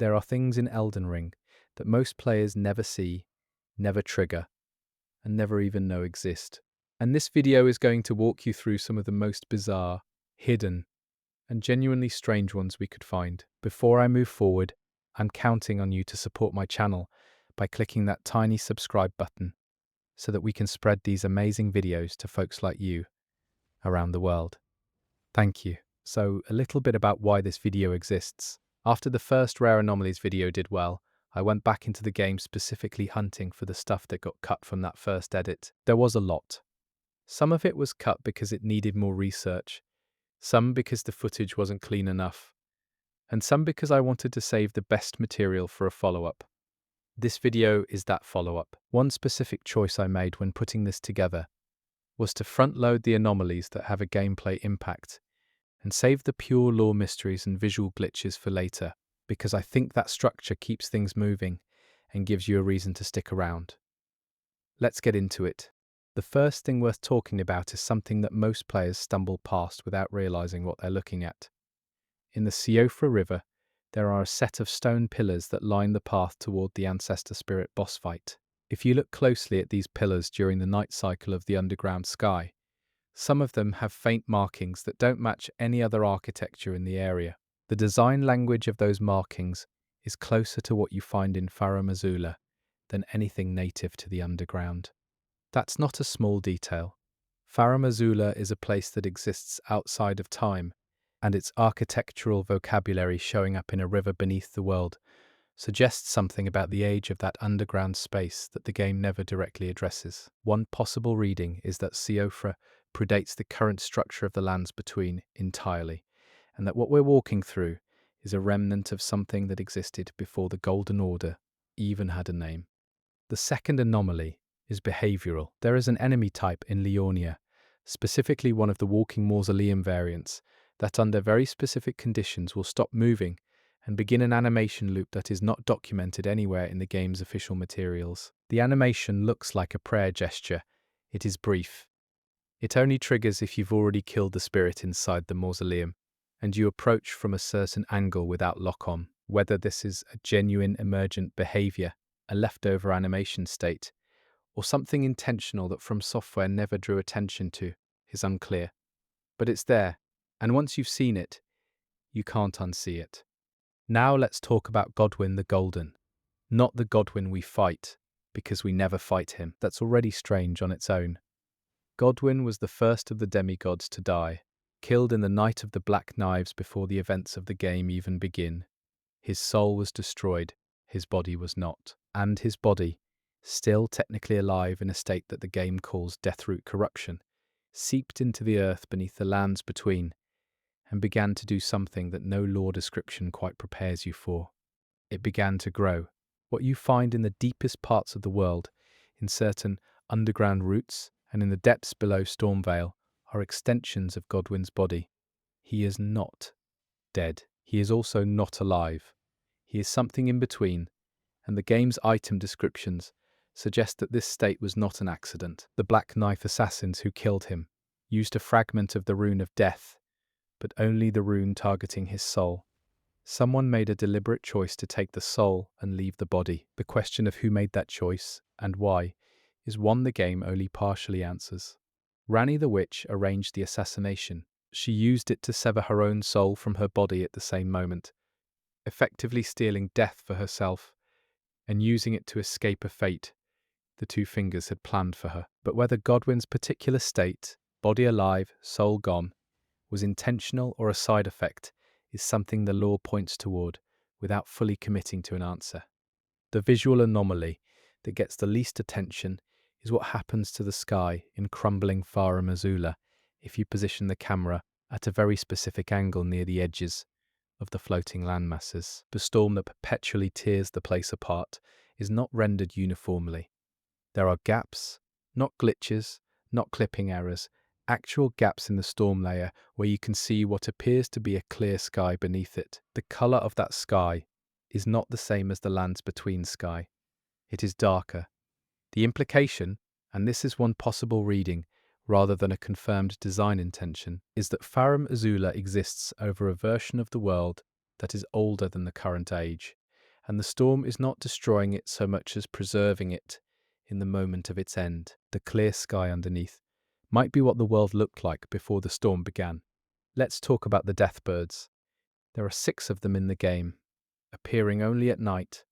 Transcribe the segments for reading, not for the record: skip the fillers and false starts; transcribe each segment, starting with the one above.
There are things in Elden Ring that most players never see, never trigger, and never even know exist. And this video is going to walk you through some of the most bizarre, hidden, and genuinely strange ones we could find. Before I move forward, I'm counting on you to support my channel by clicking that tiny subscribe button so that we can spread these amazing videos to folks like you around the world. Thank you. So, a little bit about why this video exists. After the first Rare Anomalies video did well, I went back into the game specifically hunting for the stuff that got cut from that first edit. There was a lot. Some of it was cut because it needed more research, some because the footage wasn't clean enough, and some because I wanted to save the best material for a follow-up. This video is that follow-up. One specific choice I made when putting this together was to front-load the anomalies that have a gameplay impact and save the pure lore mysteries and visual glitches for later, because I think that structure keeps things moving and gives you a reason to stick around. Let's get into it. The first thing worth talking about is something that most players stumble past without realizing what they're looking at. In the Siofra River, there are a set of stone pillars that line the path toward the Ancestor Spirit boss fight. If you look closely at these pillars during the night cycle of the underground sky, some of them have faint markings that don't match any other architecture in the area. The design language of those markings is closer to what you find in Farum Azula than anything native to the underground. That's not a small detail. Farum Azula is a place that exists outside of time, and its architectural vocabulary showing up in a river beneath the world suggests something about the age of that underground space that the game never directly addresses. One possible reading is that Siofra predates the current structure of the lands between entirely, and that what we're walking through is a remnant of something that existed before the Golden Order even had a name. The second anomaly is behavioral. There is an enemy type in Leonia, specifically one of the walking mausoleum variants, that under very specific conditions will stop moving and begin an animation loop that is not documented anywhere in the game's official materials. The animation looks like a prayer gesture. It is brief. It only triggers if you've already killed the spirit inside the mausoleum, and you approach from a certain angle without lock-on. Whether this is a genuine emergent behavior, a leftover animation state, or something intentional that From Software never drew attention to, is unclear. But it's there, and once you've seen it, you can't unsee it. Now let's talk about Godwyn the Golden. Not the Godwyn we fight, because we never fight him. That's already strange on its own. Godwyn was the first of the demigods to die, killed in the Night of the Black Knives before the events of the game even begin. His soul was destroyed, his body was not. And his body, still technically alive in a state that the game calls deathroot corruption, seeped into the earth beneath the lands between, and began to do something that no lore description quite prepares you for. It began to grow. What you find in the deepest parts of the world, in certain underground roots, and in the depths below Stormvale, are extensions of Godwyn's body. He is not dead. He is also not alive. He is something in between, and the game's item descriptions suggest that this state was not an accident. The Black Knife assassins who killed him used a fragment of the Rune of Death, but only the rune targeting his soul. Someone made a deliberate choice to take the soul and leave the body. The question of who made that choice, and why, is one the game only partially answers. Ranni the Witch arranged the assassination. She used it to sever her own soul from her body at the same moment, effectively stealing death for herself and using it to escape a fate the Two Fingers had planned for her. But whether Godwyn's particular state, body alive, soul gone, was intentional or a side effect is something the lore points toward without fully committing to an answer. The visual anomaly that gets the least attention is what happens to the sky in crumbling Farum Azula if you position the camera at a very specific angle near the edges of the floating landmasses. The storm that perpetually tears the place apart is not rendered uniformly. There are gaps, not glitches, not clipping errors, actual gaps in the storm layer where you can see what appears to be a clear sky beneath it. The colour of that sky is not the same as the lands between sky. It is darker. The implication, and this is one possible reading rather than a confirmed design intention, is that Farum Azula exists over a version of the world that is older than the current age. and the storm is not destroying it so much as preserving it in the moment of its end. The clear sky underneath might be what the world looked like before the storm began. Let's talk about the deathbirds. There are 6 of them in the game, appearing only at night,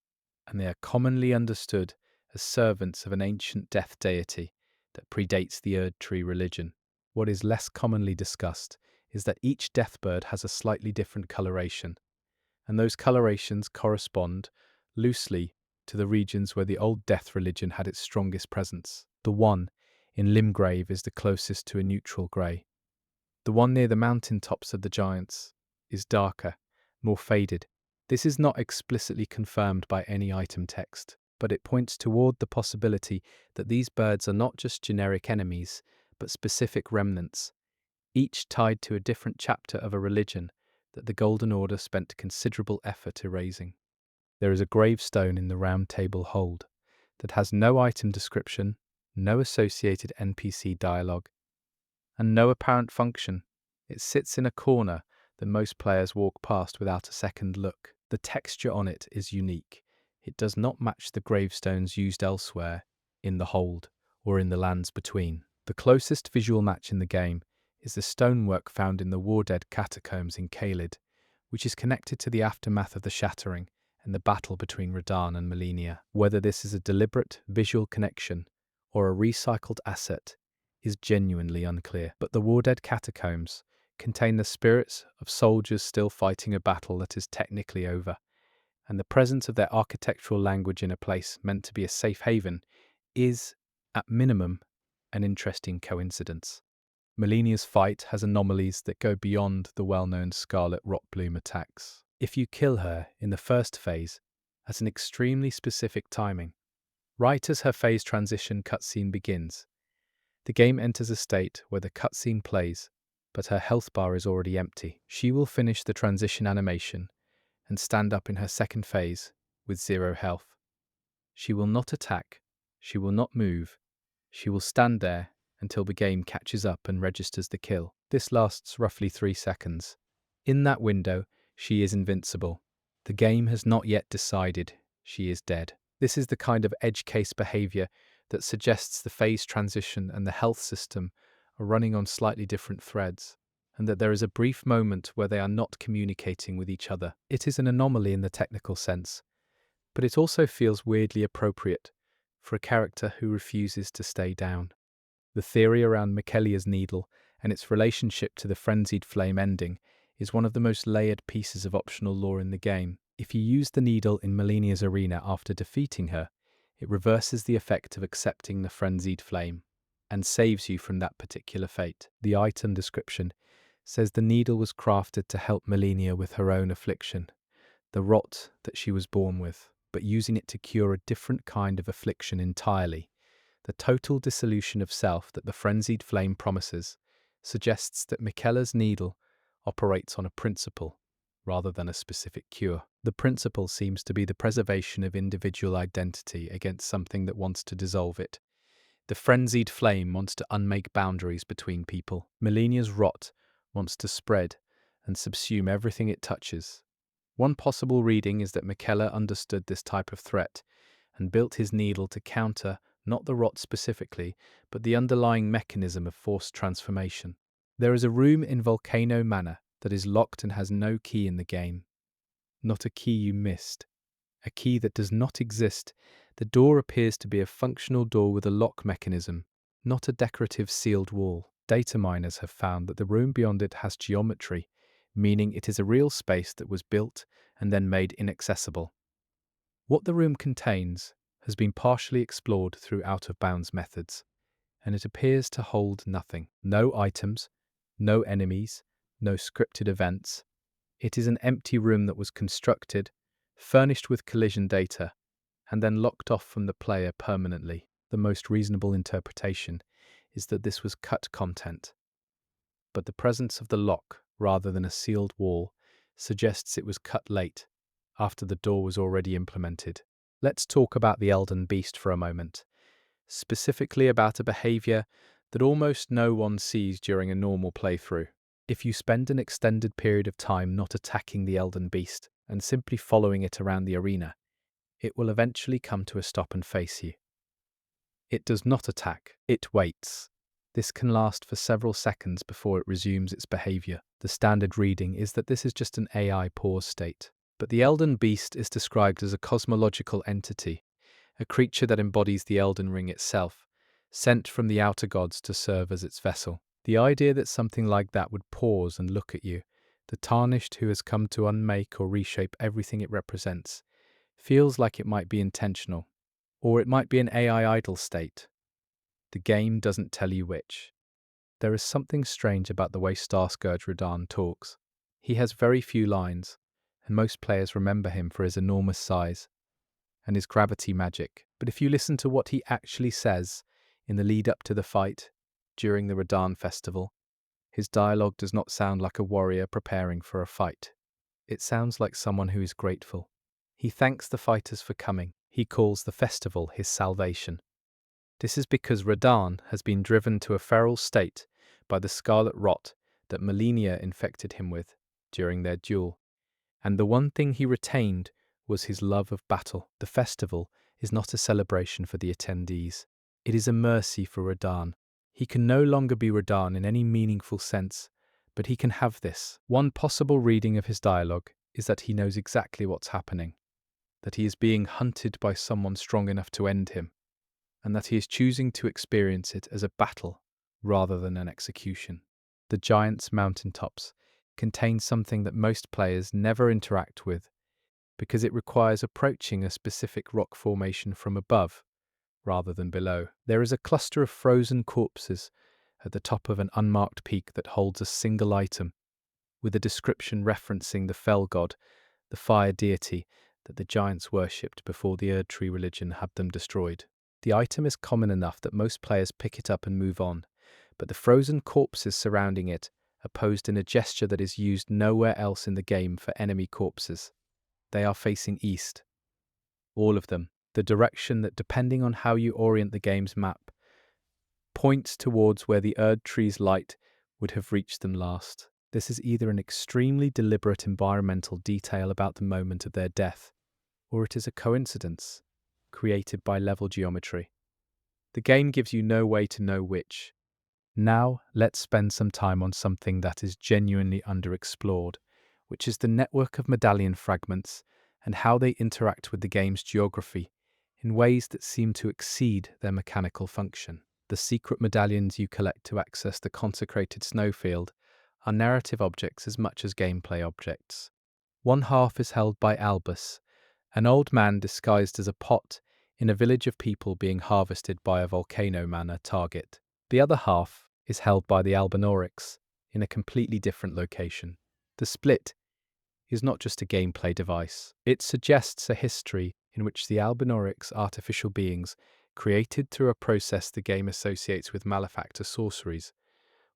and they are commonly understood as servants of an ancient death deity that predates the Erd Tree religion. What is less commonly discussed is that each deathbird has a slightly different coloration, and those colorations correspond loosely to the regions where the old death religion had its strongest presence. The one in Limgrave is the closest to a neutral grey. The one near the mountain tops of the giants is darker, more faded. This is not explicitly confirmed by any item text, but it points toward the possibility that these birds are not just generic enemies, but specific remnants, each tied to a different chapter of a religion that the Golden Order spent considerable effort erasing. There is a gravestone in the Round Table Hold that has no item description, no associated NPC dialogue, and no apparent function. It sits in a corner that most players walk past without a second look. The texture on it is unique. It does not match the gravestones used elsewhere in the Hold or in the lands between. The closest visual match in the game is the stonework found in the Wardead catacombs in Caelid, which is connected to the aftermath of the Shattering and the battle between Radahn and Malenia. Whether this is a deliberate visual connection or a recycled asset is genuinely unclear, but the Wardead catacombs contain the spirits of soldiers still fighting a battle that is technically over, and the presence of their architectural language in a place meant to be a safe haven is, at minimum, an interesting coincidence. Malenia's fight has anomalies that go beyond the well-known Scarlet Rotbloom attacks. If you kill her in the first phase, at an extremely specific timing, right as her phase transition cutscene begins, the game enters a state where the cutscene plays, but her health bar is already empty. She will finish the transition animation and stand up in her second phase with 0 health. She will not attack, she will not move, she will stand there until the game catches up and registers the kill. This lasts roughly 3 seconds. In that window, she is invincible. The game has not yet decided she is dead. This is the kind of edge case behavior that suggests the phase transition and the health system are running on slightly different threads, and that there is a brief moment where they are not communicating with each other. It is an anomaly in the technical sense, but it also feels weirdly appropriate for a character who refuses to stay down. The theory around Miquelia's needle and its relationship to the frenzied flame ending is one of the most layered pieces of optional lore in the game. If you use the needle in Malenia's arena after defeating her, it reverses the effect of accepting the frenzied flame and saves you from that particular fate. The item description says the needle was crafted to help Malenia with her own affliction, the rot that she was born with, but using it to cure a different kind of affliction entirely. The total dissolution of self that the frenzied flame promises suggests that Miquelia's needle operates on a principle rather than a specific cure. The principle seems to be the preservation of individual identity against something that wants to dissolve it. The frenzied flame wants to unmake boundaries between people. Malenia's rot wants to spread and subsume everything it touches. One possible reading is that Miquelia understood this type of threat and built his needle to counter not the rot specifically, but the underlying mechanism of forced transformation. There is a room in Volcano Manor that is locked and has no key in the game. Not a key you missed. A key that does not exist. The door appears to be a functional door with a lock mechanism, not a decorative sealed wall. Data miners have found that the room beyond it has geometry, meaning it is a real space that was built and then made inaccessible. What the room contains has been partially explored through out-of-bounds methods, and it appears to hold nothing. No items, no enemies, no scripted events. It is an empty room that was constructed, furnished with collision data, and then locked off from the player permanently. The most reasonable interpretation is that this was cut content, but the presence of the lock, rather than a sealed wall, suggests it was cut late, after the door was already implemented. Let's talk about the Elden Beast for a moment, specifically about a behavior that almost no one sees during a normal playthrough. If you spend an extended period of time not attacking the Elden Beast and simply following it around the arena, it will eventually come to a stop and face you. It does not attack, it waits. This can last for several seconds before it resumes its behavior. The standard reading is that this is just an AI pause state. But the Elden Beast is described as a cosmological entity, a creature that embodies the Elden Ring itself, sent from the outer gods to serve as its vessel. The idea that something like that would pause and look at you, the Tarnished who has come to unmake or reshape everything it represents, feels like it might be intentional, or it might be an AI idle state. The game doesn't tell you which. There is something strange about the way Starscourge Radahn talks. He has very few lines, and most players remember him for his enormous size and his gravity magic. But if you listen to what he actually says in the lead up to the fight, during the Radahn festival, his dialogue does not sound like a warrior preparing for a fight. It sounds like someone who is grateful. He thanks the fighters for coming. He calls the festival his salvation. This is because Radahn has been driven to a feral state by the scarlet rot that Melania infected him with during their duel, and the one thing he retained was his love of battle. The festival is not a celebration for the attendees. It is a mercy for Radahn. He can no longer be Radahn in any meaningful sense, but he can have this. One possible reading of his dialogue is that he knows exactly what's happening, that he is being hunted by someone strong enough to end him, and that he is choosing to experience it as a battle rather than an execution. The Giant's mountaintops contain something that most players never interact with because it requires approaching a specific rock formation from above rather than below. There is a cluster of frozen corpses at the top of an unmarked peak that holds a single item, with a description referencing the fell god, the fire deity that the giants worshipped before the Erd Tree religion had them destroyed. The item is common enough that most players pick it up and move on, but the frozen corpses surrounding it are posed in a gesture that is used nowhere else in the game for enemy corpses. They are facing east. All of them. The direction that, depending on how you orient the game's map, points towards where the Erd Tree's light would have reached them last. This is either an extremely deliberate environmental detail about the moment of their death, or it is a coincidence created by level geometry. The game gives you no way to know which. Now, let's spend some time on something that is genuinely underexplored, which is the network of medallion fragments and how they interact with the game's geography in ways that seem to exceed their mechanical function. The secret medallions you collect to access the consecrated snowfield are narrative objects as much as gameplay objects. One half is held by Albus, an old man disguised as a pot in a village of people being harvested by a volcano manor target. The other half is held by the Albinaurics in a completely different location. The split is not just a gameplay device. It suggests a history in which the Albinaurics, artificial beings created through a process the game associates with malefactor sorceries,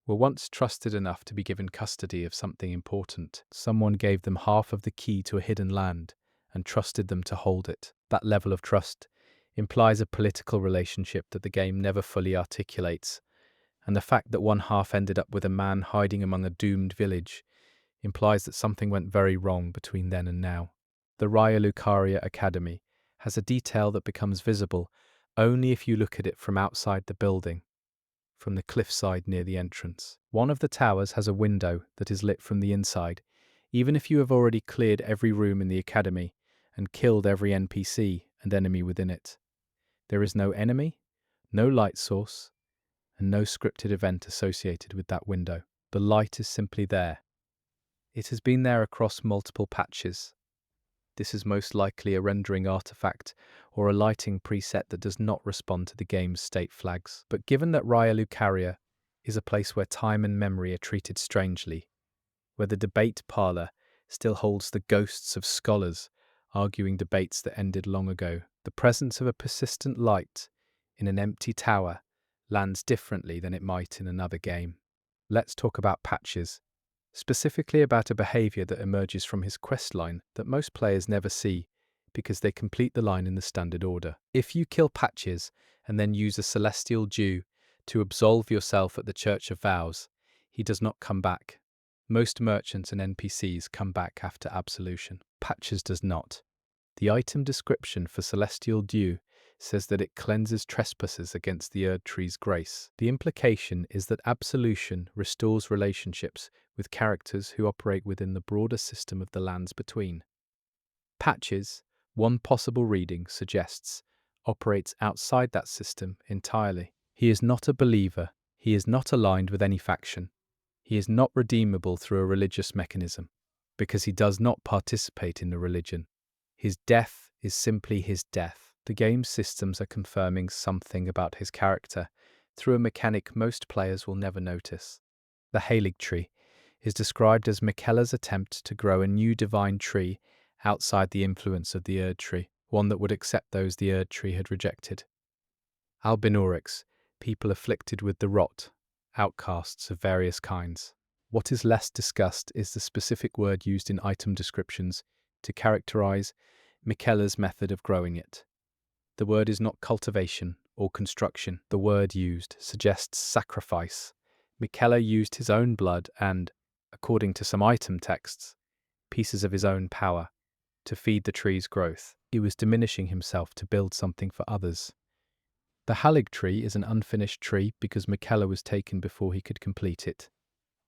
were once trusted enough to be given custody of something important. Someone gave them half of the key to a hidden land and trusted them to hold it. That level of trust implies a political relationship that the game never fully articulates, and the fact that one half ended up with a man hiding among a doomed village implies that something went very wrong between then and now. The Raya Lucaria Academy has a detail that becomes visible only if you look at it from outside the building, from the cliffside near the entrance. One of the towers has a window that is lit from the inside, even if you have already cleared every room in the academy and killed every NPC and enemy within it. There is no enemy, no light source, and no scripted event associated with that window. The light is simply there. It has been there across multiple patches. This is most likely a rendering artifact or a lighting preset that does not respond to the game's state flags. But given that Raya Lucaria is a place where time and memory are treated strangely, where the debate parlor still holds the ghosts of scholars arguing debates that ended long ago, the presence of a persistent light in an empty tower lands differently than it might in another game. Let's talk about patches, specifically about a behavior that emerges from his questline that most players never see because they complete the line in the standard order. If you kill Patches and then use a celestial dew to absolve yourself at the Church of Vows, he does not come back. Most merchants and NPCs come back after absolution. Patches does not. The item description for Celestial Dew says that it cleanses trespassers against the Erd Tree's grace. The implication is that absolution restores relationships with characters who operate within the broader system of the lands between. Patches, one possible reading suggests, operates outside that system entirely. He is not a believer. He is not aligned with any faction. He is not redeemable through a religious mechanism, because he does not participate in the religion. His death is simply his death. The game's systems are confirming something about his character through a mechanic most players will never notice. The Halig tree is described as Miquella's attempt to grow a new divine tree outside the influence of the Erd tree, one that would accept those the Erd tree had rejected. Albinorics, people afflicted with the rot, outcasts of various kinds. What is less discussed is the specific word used in item descriptions to characterize Miquella's method of growing it. The word is not cultivation or construction. The word used suggests sacrifice. Miquella used his own blood and, according to some item texts, pieces of his own power to feed the tree's growth. He was diminishing himself to build something for others. The Halig tree is an unfinished tree because Miquella was taken before he could complete it.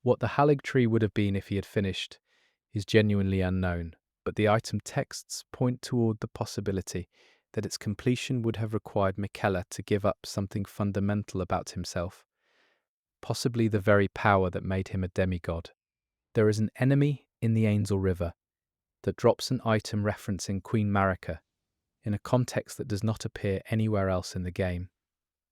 What the Halig tree would have been if he had finished is genuinely unknown, but the item texts point toward the possibility that its completion would have required Miquella to give up something fundamental about himself, possibly the very power that made him a demigod. There is an enemy in the Ainsel River that drops an item referencing Queen Marika in a context that does not appear anywhere else in the game.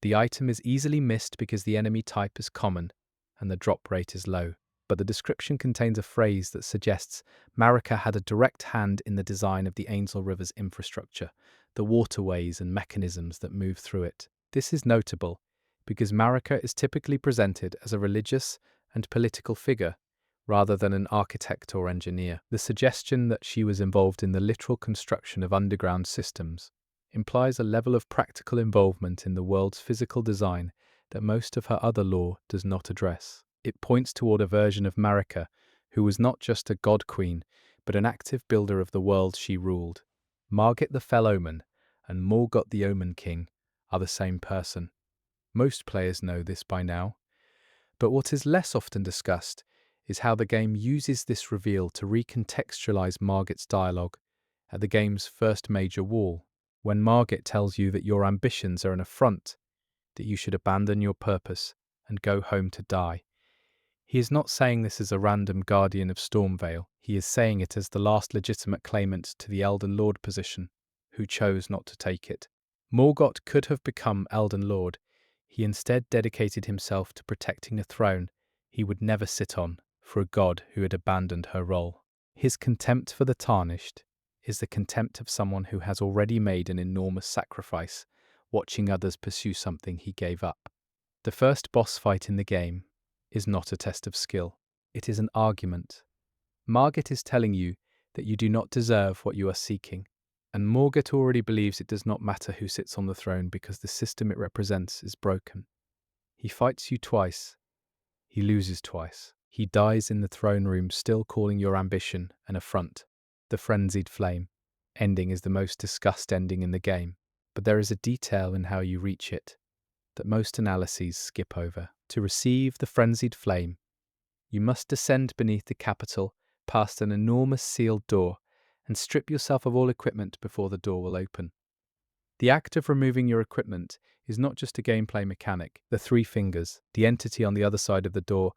The item is easily missed because the enemy type is common and the drop rate is low, but the description contains a phrase that suggests Marika had a direct hand in the design of the Ainsel River's infrastructure, the waterways and mechanisms that move through it. This is notable because Marika is typically presented as a religious and political figure rather than an architect or engineer. The suggestion that she was involved in the literal construction of underground systems implies a level of practical involvement in the world's physical design that most of her other lore does not address. It points toward a version of Marika who was not just a god queen, but an active builder of the world she ruled. Margit the Fell Omen and Morgoth the Omen King are the same person. Most players know this by now, but what is less often discussed is how the game uses this reveal to recontextualize Margit's dialogue at the game's first major wall, when Margit tells you that your ambitions are an affront, that you should abandon your purpose and go home to die. He is not saying this as a random guardian of Stormvale, he is saying it as the last legitimate claimant to the Elden Lord position, who chose not to take it. Morgoth could have become Elden Lord. He instead dedicated himself to protecting a throne he would never sit on for a god who had abandoned her role. His contempt for the Tarnished is the contempt of someone who has already made an enormous sacrifice, watching others pursue something he gave up. The first boss fight in the game is not a test of skill. It is an argument. Margit is telling you that you do not deserve what you are seeking, and Morgoth already believes it does not matter who sits on the throne because the system it represents is broken. He fights you twice. He loses twice. He dies in the throne room, still calling your ambition an affront. The Frenzied Flame ending is the most discussed ending in the game, but there is a detail in how you reach it that most analyses skip over. To receive the Frenzied Flame, you must descend beneath the capital, past an enormous sealed door, and strip yourself of all equipment before the door will open. The act of removing your equipment is not just a gameplay mechanic. The three fingers, the entity on the other side of the door,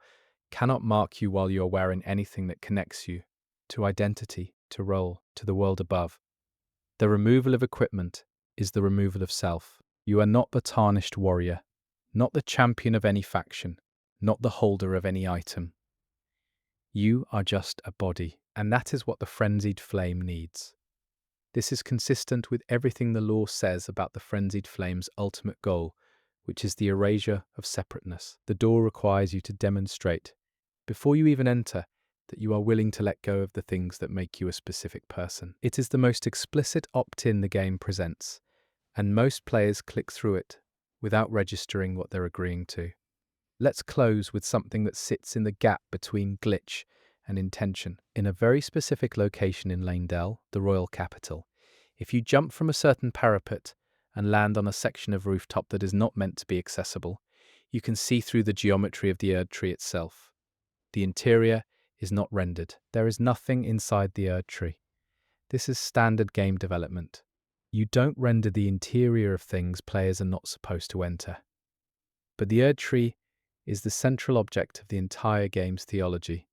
cannot mark you while you are wearing anything that connects you to identity, to role, to the world above. The removal of equipment is the removal of self. You are not the tarnished warrior, not the champion of any faction, not the holder of any item. You are just a body, and that is what the Frenzied Flame needs. This is consistent with everything the lore says about the Frenzied Flame's ultimate goal, which is the erasure of separateness. The door requires you to demonstrate, before you even enter, that you are willing to let go of the things that make you a specific person. It is the most explicit opt-in the game presents, and most players click through it without registering what they're agreeing to. Let's close with something that sits in the gap between glitch and intention. In a very specific location in Leyndell, the royal capital, If you jump from a certain parapet and land on a section of rooftop that is not meant to be accessible, you can see through the geometry of the Erd tree itself. The interior is not rendered. There is nothing inside the Erd tree. This is standard game development. You don't render the interior of things players are not supposed to enter. But the Erd tree is the central object of the entire game's theology,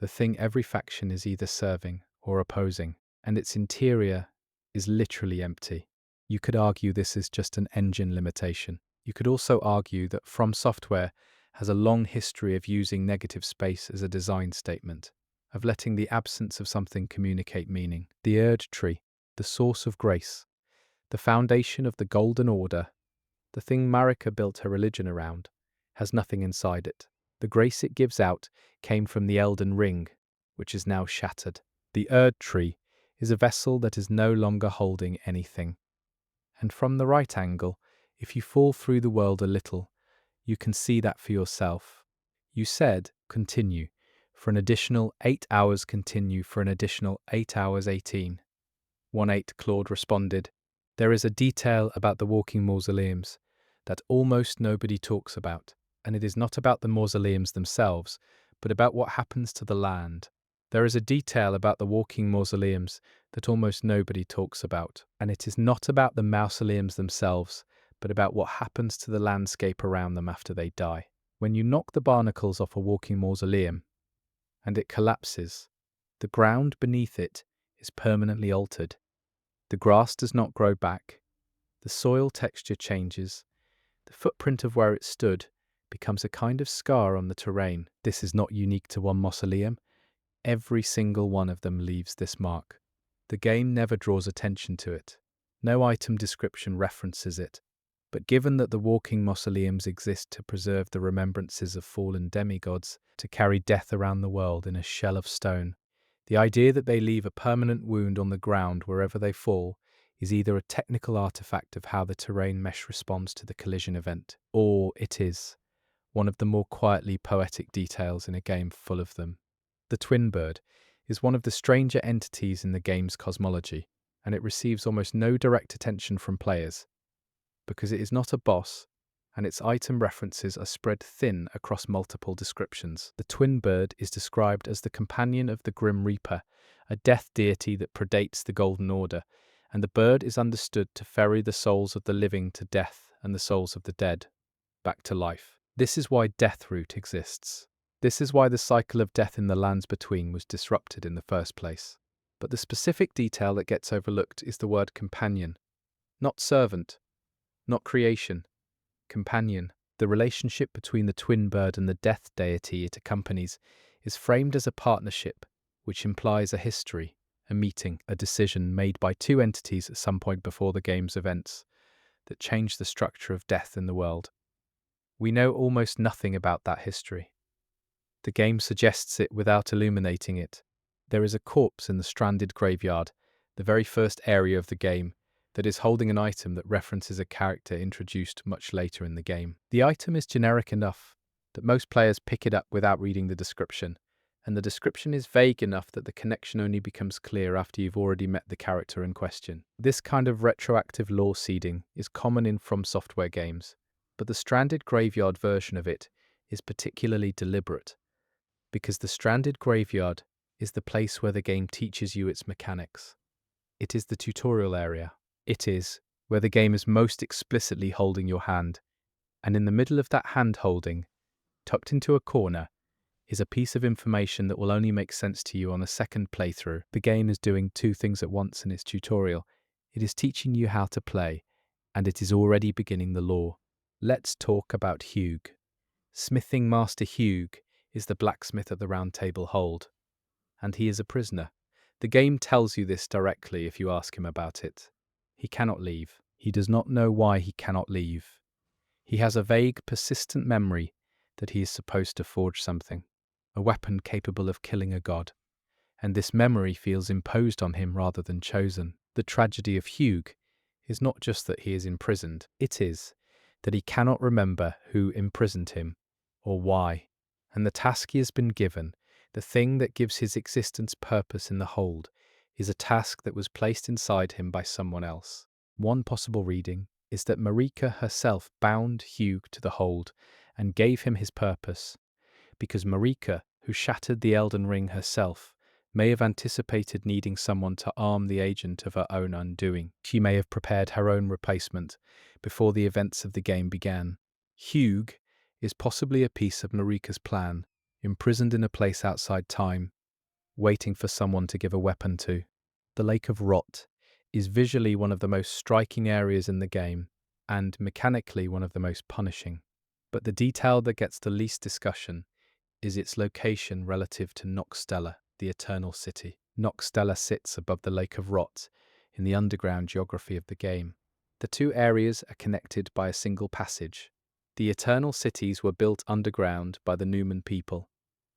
the thing every faction is either serving or opposing, and its interior is literally empty. You could argue this is just an engine limitation. You could also argue that From Software has a long history of using negative space as a design statement, of letting the absence of something communicate meaning. The Erd tree, the source of grace, the foundation of the Golden Order, the thing Marika built her religion around, has nothing inside it. The grace it gives out came from the Elden Ring, which is now shattered. The Erd tree is a vessel that is no longer holding anything. And from the right angle, if you fall through the world a little, you can see that for yourself. You said, continue, for an additional 8 hours continue for an additional 8 hours 18. 1-8 Claude responded, there is a detail about the walking mausoleums that almost nobody talks about, and it is not about the mausoleums themselves, but about what happens to the land. There is a detail about the walking mausoleums that almost nobody talks about, and it is not about the mausoleums themselves, but about what happens to the landscape around them after they die. When you knock the barnacles off a walking mausoleum, and it collapses, the ground beneath it is permanently altered. The grass does not grow back, the soil texture changes, the footprint of where it stood becomes a kind of scar on the terrain. This is not unique to one mausoleum. Every single one of them leaves this mark. The game never draws attention to it. No item description references it. But given that the walking mausoleums exist to preserve the remembrances of fallen demigods, to carry death around the world in a shell of stone, the idea that they leave a permanent wound on the ground wherever they fall is either a technical artifact of how the terrain mesh responds to the collision event, or it is one of the more quietly poetic details in a game full of them. The twin bird is one of the stranger entities in the game's cosmology, and it receives almost no direct attention from players, because it is not a boss, and its item references are spread thin across multiple descriptions. The twin bird is described as the companion of the Grim Reaper, a death deity that predates the Golden Order, and the bird is understood to ferry the souls of the living to death and the souls of the dead back to life. This is why Deathroot exists. This is why the cycle of death in the lands between was disrupted in the first place. But the specific detail that gets overlooked is the word companion, not servant, not creation, companion. The relationship between the twin bird and the death deity it accompanies is framed as a partnership, which implies a history, a meeting, a decision made by two entities at some point before the game's events that change the structure of death in the world. We know almost nothing about that history. The game suggests it without illuminating it. There is a corpse in the stranded graveyard, the very first area of the game, that is holding an item that references a character introduced much later in the game. The item is generic enough that most players pick it up without reading the description, and the description is vague enough that the connection only becomes clear after you've already met the character in question. This kind of retroactive lore seeding is common in From Software games, but the stranded graveyard version of it is particularly deliberate, because the stranded graveyard is the place where the game teaches you its mechanics. It is the tutorial area. It is where the game is most explicitly holding your hand, and in the middle of that hand holding, tucked into a corner, is a piece of information that will only make sense to you on a second playthrough. The game is doing two things at once in its tutorial. It is teaching you how to play, and it is already beginning the lore. Let's talk about Hugh. Smithing Master Hugh is the blacksmith at the Round Table Hold, and he is a prisoner. The game tells you this directly if you ask him about it. He cannot leave. He does not know why he cannot leave. He has a vague, persistent memory that he is supposed to forge something, a weapon capable of killing a god, and this memory feels imposed on him rather than chosen. The tragedy of Hugh is not just that he is imprisoned, it is that he cannot remember who imprisoned him or why, and the task he has been given, the thing that gives his existence purpose in the hold, is a task that was placed inside him by someone else. One possible reading is that Marika herself bound Hugh to the hold and gave him his purpose, because Marika, who shattered the Elden Ring herself, may have anticipated needing someone to arm the agent of her own undoing. She may have prepared her own replacement before the events of the game began. Hugh is possibly a piece of Marika's plan, imprisoned in a place outside time, waiting for someone to give a weapon to. The Lake of Rot is visually one of the most striking areas in the game, and mechanically one of the most punishing. But the detail that gets the least discussion is its location relative to Noxtella, the Eternal City. Noxtella sits above the Lake of Rot in the underground geography of the game. The two areas are connected by a single passage. The Eternal Cities were built underground by the Numen people,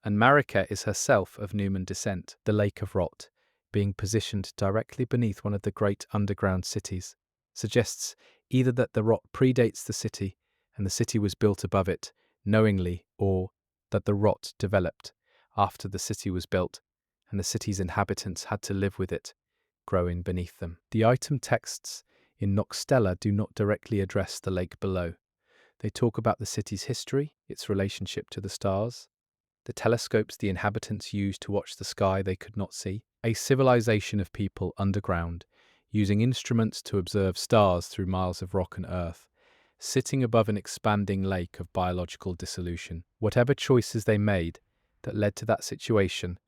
and Marika is herself of Numen descent. The Lake of Rot, being positioned directly beneath one of the great underground cities, suggests either that the rot predates the city and the city was built above it knowingly, or that the rot developed after the city was built and the city's inhabitants had to live with it, growing beneath them. The item texts in Noxtella do not directly address the lake below. They talk about the city's history, its relationship to the stars, the telescopes the inhabitants used to watch the sky they could not see, a civilization of people underground, using instruments to observe stars through miles of rock and earth, sitting above an expanding lake of biological dissolution. Whatever choices they made that led to that situation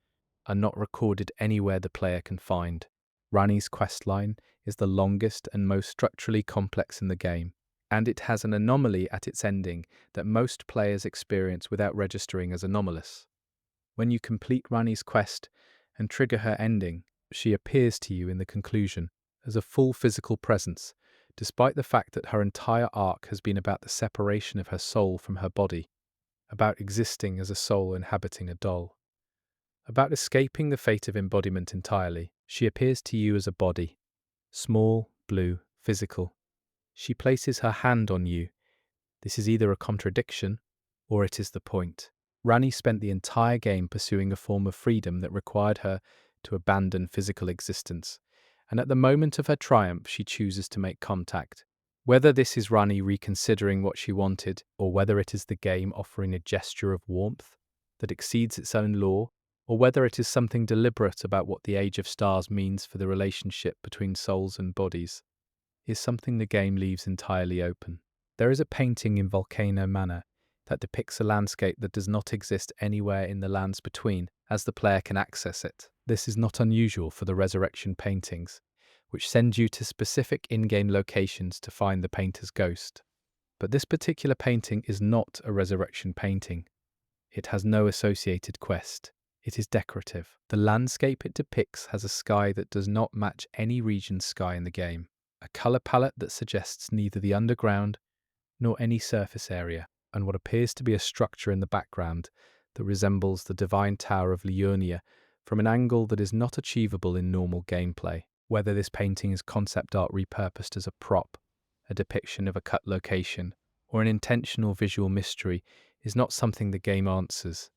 are not recorded anywhere the player can find. Ranni's questline is the longest and most structurally complex in the game, and it has an anomaly at its ending that most players experience without registering as anomalous. When you complete Ranni's quest and trigger her ending, she appears to you in the conclusion as a full physical presence, despite the fact that her entire arc has been about the separation of her soul from her body, about existing as a soul inhabiting a doll. About escaping the fate of embodiment entirely, she appears to you as a body, small, blue, physical. She places her hand on you. This is either a contradiction, or it is the point. Ranni spent the entire game pursuing a form of freedom that required her to abandon physical existence, and at the moment of her triumph she chooses to make contact. Whether this is Ranni reconsidering what she wanted, or whether it is the game offering a gesture of warmth that exceeds its own law, or whether it is something deliberate about what the Age of Stars means for the relationship between souls and bodies, is something the game leaves entirely open. There is a painting in Volcano Manor that depicts a landscape that does not exist anywhere in the lands between, as the player can access it. This is not unusual for the resurrection paintings, which send you to specific in-game locations to find the painter's ghost. But this particular painting is not a resurrection painting. It has no associated quest. It is decorative. The landscape it depicts has a sky that does not match any region's sky in the game, a colour palette that suggests neither the underground nor any surface area, and what appears to be a structure in the background that resembles the Divine Tower of Liurnia from an angle that is not achievable in normal gameplay. Whether this painting is concept art repurposed as a prop, a depiction of a cut location, or an intentional visual mystery is not something the game answers.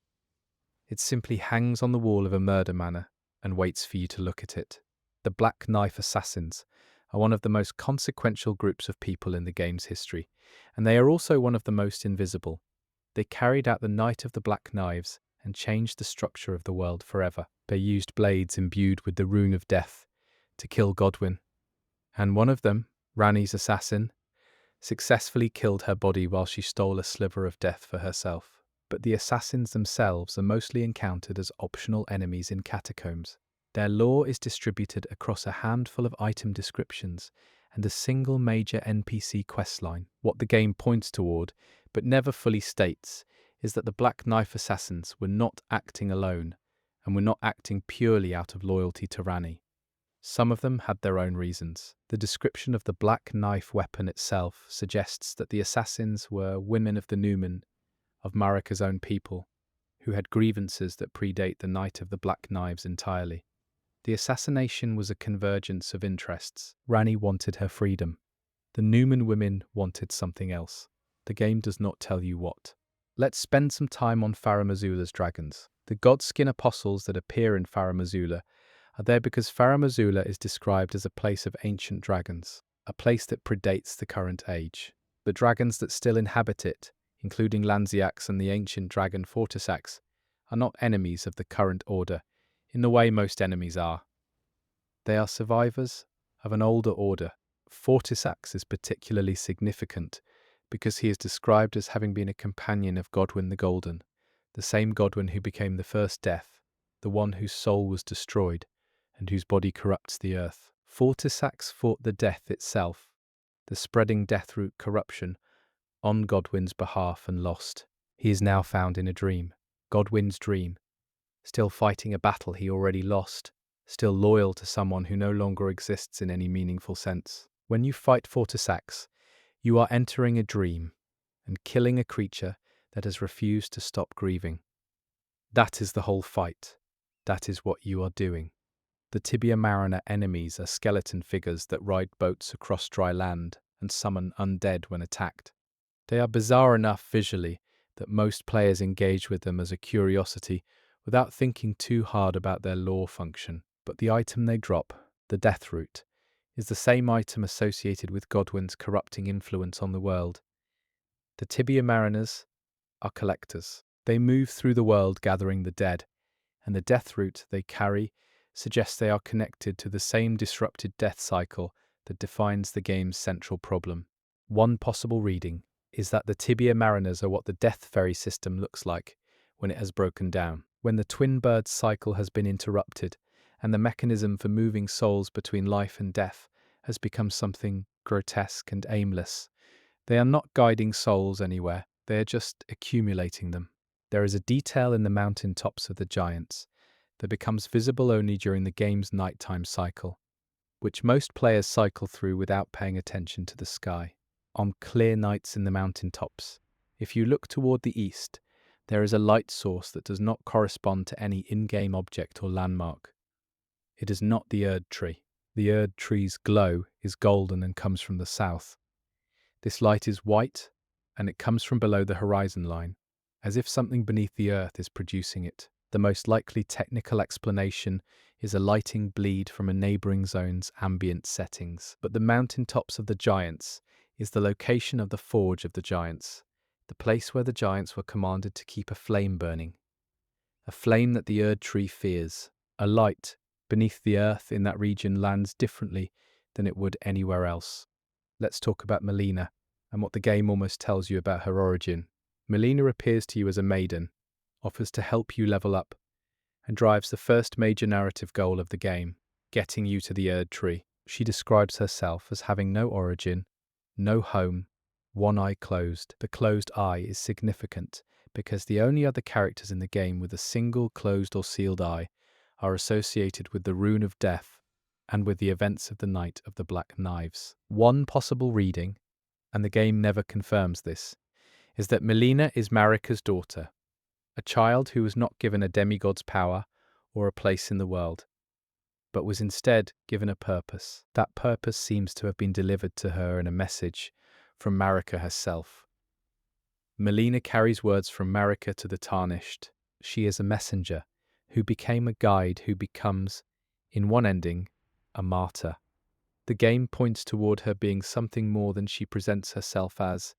It simply hangs on the wall of a murder manor and waits for you to look at it. The Black Knife Assassins are one of the most consequential groups of people in the game's history, and they are also one of the most invisible. They carried out the Night of the Black Knives and changed the structure of the world forever. They used blades imbued with the Rune of Death to kill Godwyn, and one of them, Ranni's assassin, successfully killed her body while she stole a sliver of death for herself. But the assassins themselves are mostly encountered as optional enemies in catacombs. Their lore is distributed across a handful of item descriptions and a single major NPC questline. What the game points toward, but never fully states, is that the Black Knife Assassins were not acting alone, and were not acting purely out of loyalty to Ranni. Some of them had their own reasons. The description of the black knife weapon itself suggests that the assassins were women of the Numen, of Marika's own people, who had grievances that predate the Night of the Black Knives entirely. The assassination was a convergence of interests. Ranni wanted her freedom. The Numen women wanted something else. The game does not tell you what. Let's spend some time on Farum Azula's dragons. The Godskin apostles that appear in Farum Azula are there because Farum Azula is described as a place of ancient dragons, a place that predates the current age. The dragons that still inhabit it, including Lanziax and the ancient dragon Fortisax, are not enemies of the current order in the way most enemies are. They are survivors of an older order. Fortisax is particularly significant because he is described as having been a companion of Godwyn the Golden, the same Godwyn who became the first death, the one whose soul was destroyed and whose body corrupts the earth. Fortisax fought the death itself, the spreading deathroot corruption, on Godwyn's behalf and lost. He is now found in a dream, Godwyn's dream, still fighting a battle he already lost, still loyal to someone who no longer exists in any meaningful sense. When you fight Fortisax, you are entering a dream and killing a creature that has refused to stop grieving. That is the whole fight. That is what you are doing. The Tibia Mariner enemies are skeleton figures that ride boats across dry land and summon undead when attacked. They are bizarre enough visually that most players engage with them as a curiosity without thinking too hard about their lore function. But the item they drop, the Deathroot, is the same item associated with Godwyn's corrupting influence on the world. The Tibia Mariners are collectors. They move through the world gathering the dead, and the Deathroot they carry suggests they are connected to the same disrupted death cycle that defines the game's central problem. One possible reading is that the Tibia Mariners are what the Death Ferry system looks like when it has broken down, when the twin birds cycle has been interrupted, and the mechanism for moving souls between life and death has become something grotesque and aimless. They are not guiding souls anywhere, they are just accumulating them. There is a detail in the mountain tops of the giants that becomes visible only during the game's nighttime cycle, which most players cycle through without paying attention to the sky. On clear nights in the mountain tops, if you look toward the east, there is a light source that does not correspond to any in-game object or landmark. It is not the Erd tree. The Erd tree's glow is golden and comes from the south. This light is white, and it comes from below the horizon line, as if something beneath the earth is producing it. The most likely technical explanation is a lighting bleed from a neighboring zone's ambient settings. But the mountain tops of the giants is the location of the Forge of the Giants, the place where the giants were commanded to keep a flame burning. A flame that the Erd tree fears. A light beneath the earth in that region lands differently than it would anywhere else. Let's talk about Melina and what the game almost tells you about her origin. Melina appears to you as a maiden, offers to help you level up, and drives the first major narrative goal of the game, getting you to the Erd tree. She describes herself as having no origin, no home, one eye closed. The closed eye is significant because the only other characters in the game with a single closed or sealed eye are associated with the Rune of Death and with the events of the Night of the Black Knives. One possible reading, and the game never confirms this, is that Melina is Marika's daughter, a child who was not given a demigod's power or a place in the world, but was instead given a purpose. That purpose seems to have been delivered to her in a message from Marika herself. Melina carries words from Marika to the Tarnished. She is a messenger who became a guide who becomes, in one ending, a martyr. The game points toward her being something more than she presents herself as,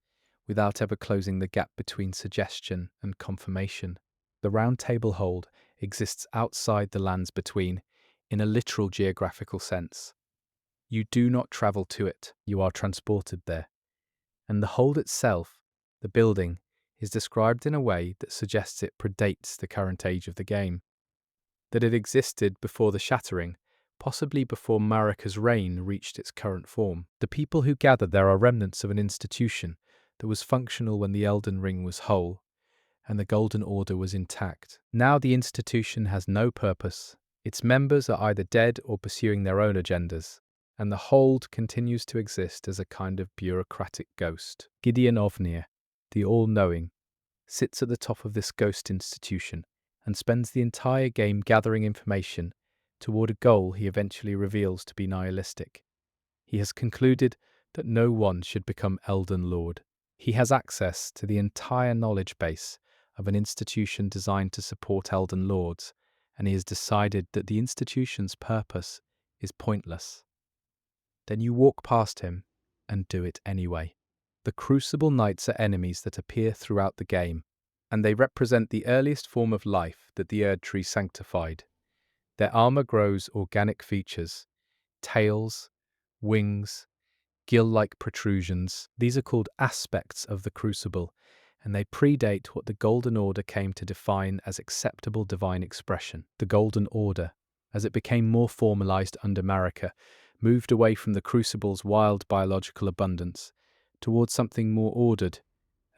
without ever closing the gap between suggestion and confirmation. The Round Table Hold exists outside the lands between, in a literal geographical sense. You do not travel to it, you are transported there. And the hold itself, the building, is described in a way that suggests it predates the current age of the game. That it existed before the Shattering, possibly before Marika's reign reached its current form. The people who gather there are remnants of an institution that was functional when the Elden Ring was whole, and the Golden Order was intact. Now the institution has no purpose. Its members are either dead or pursuing their own agendas, and the Hold continues to exist as a kind of bureaucratic ghost. Gideon Ovnir, the all-knowing, sits at the top of this ghost institution and spends the entire game gathering information toward a goal he eventually reveals to be nihilistic. He has concluded that no one should become Elden Lord. He has access to the entire knowledge base of an institution designed to support Elden Lords, and he has decided that the institution's purpose is pointless. Then you walk past him and do it anyway. The Crucible Knights are enemies that appear throughout the game, and they represent the earliest form of life that the Erd Tree sanctified. Their armor grows organic features, tails, wings, gill-like protrusions. These are called aspects of the Crucible, and they predate what the Golden Order came to define as acceptable divine expression. The Golden Order, as it became more formalized under Marika, moved away from the Crucible's wild biological abundance towards something more ordered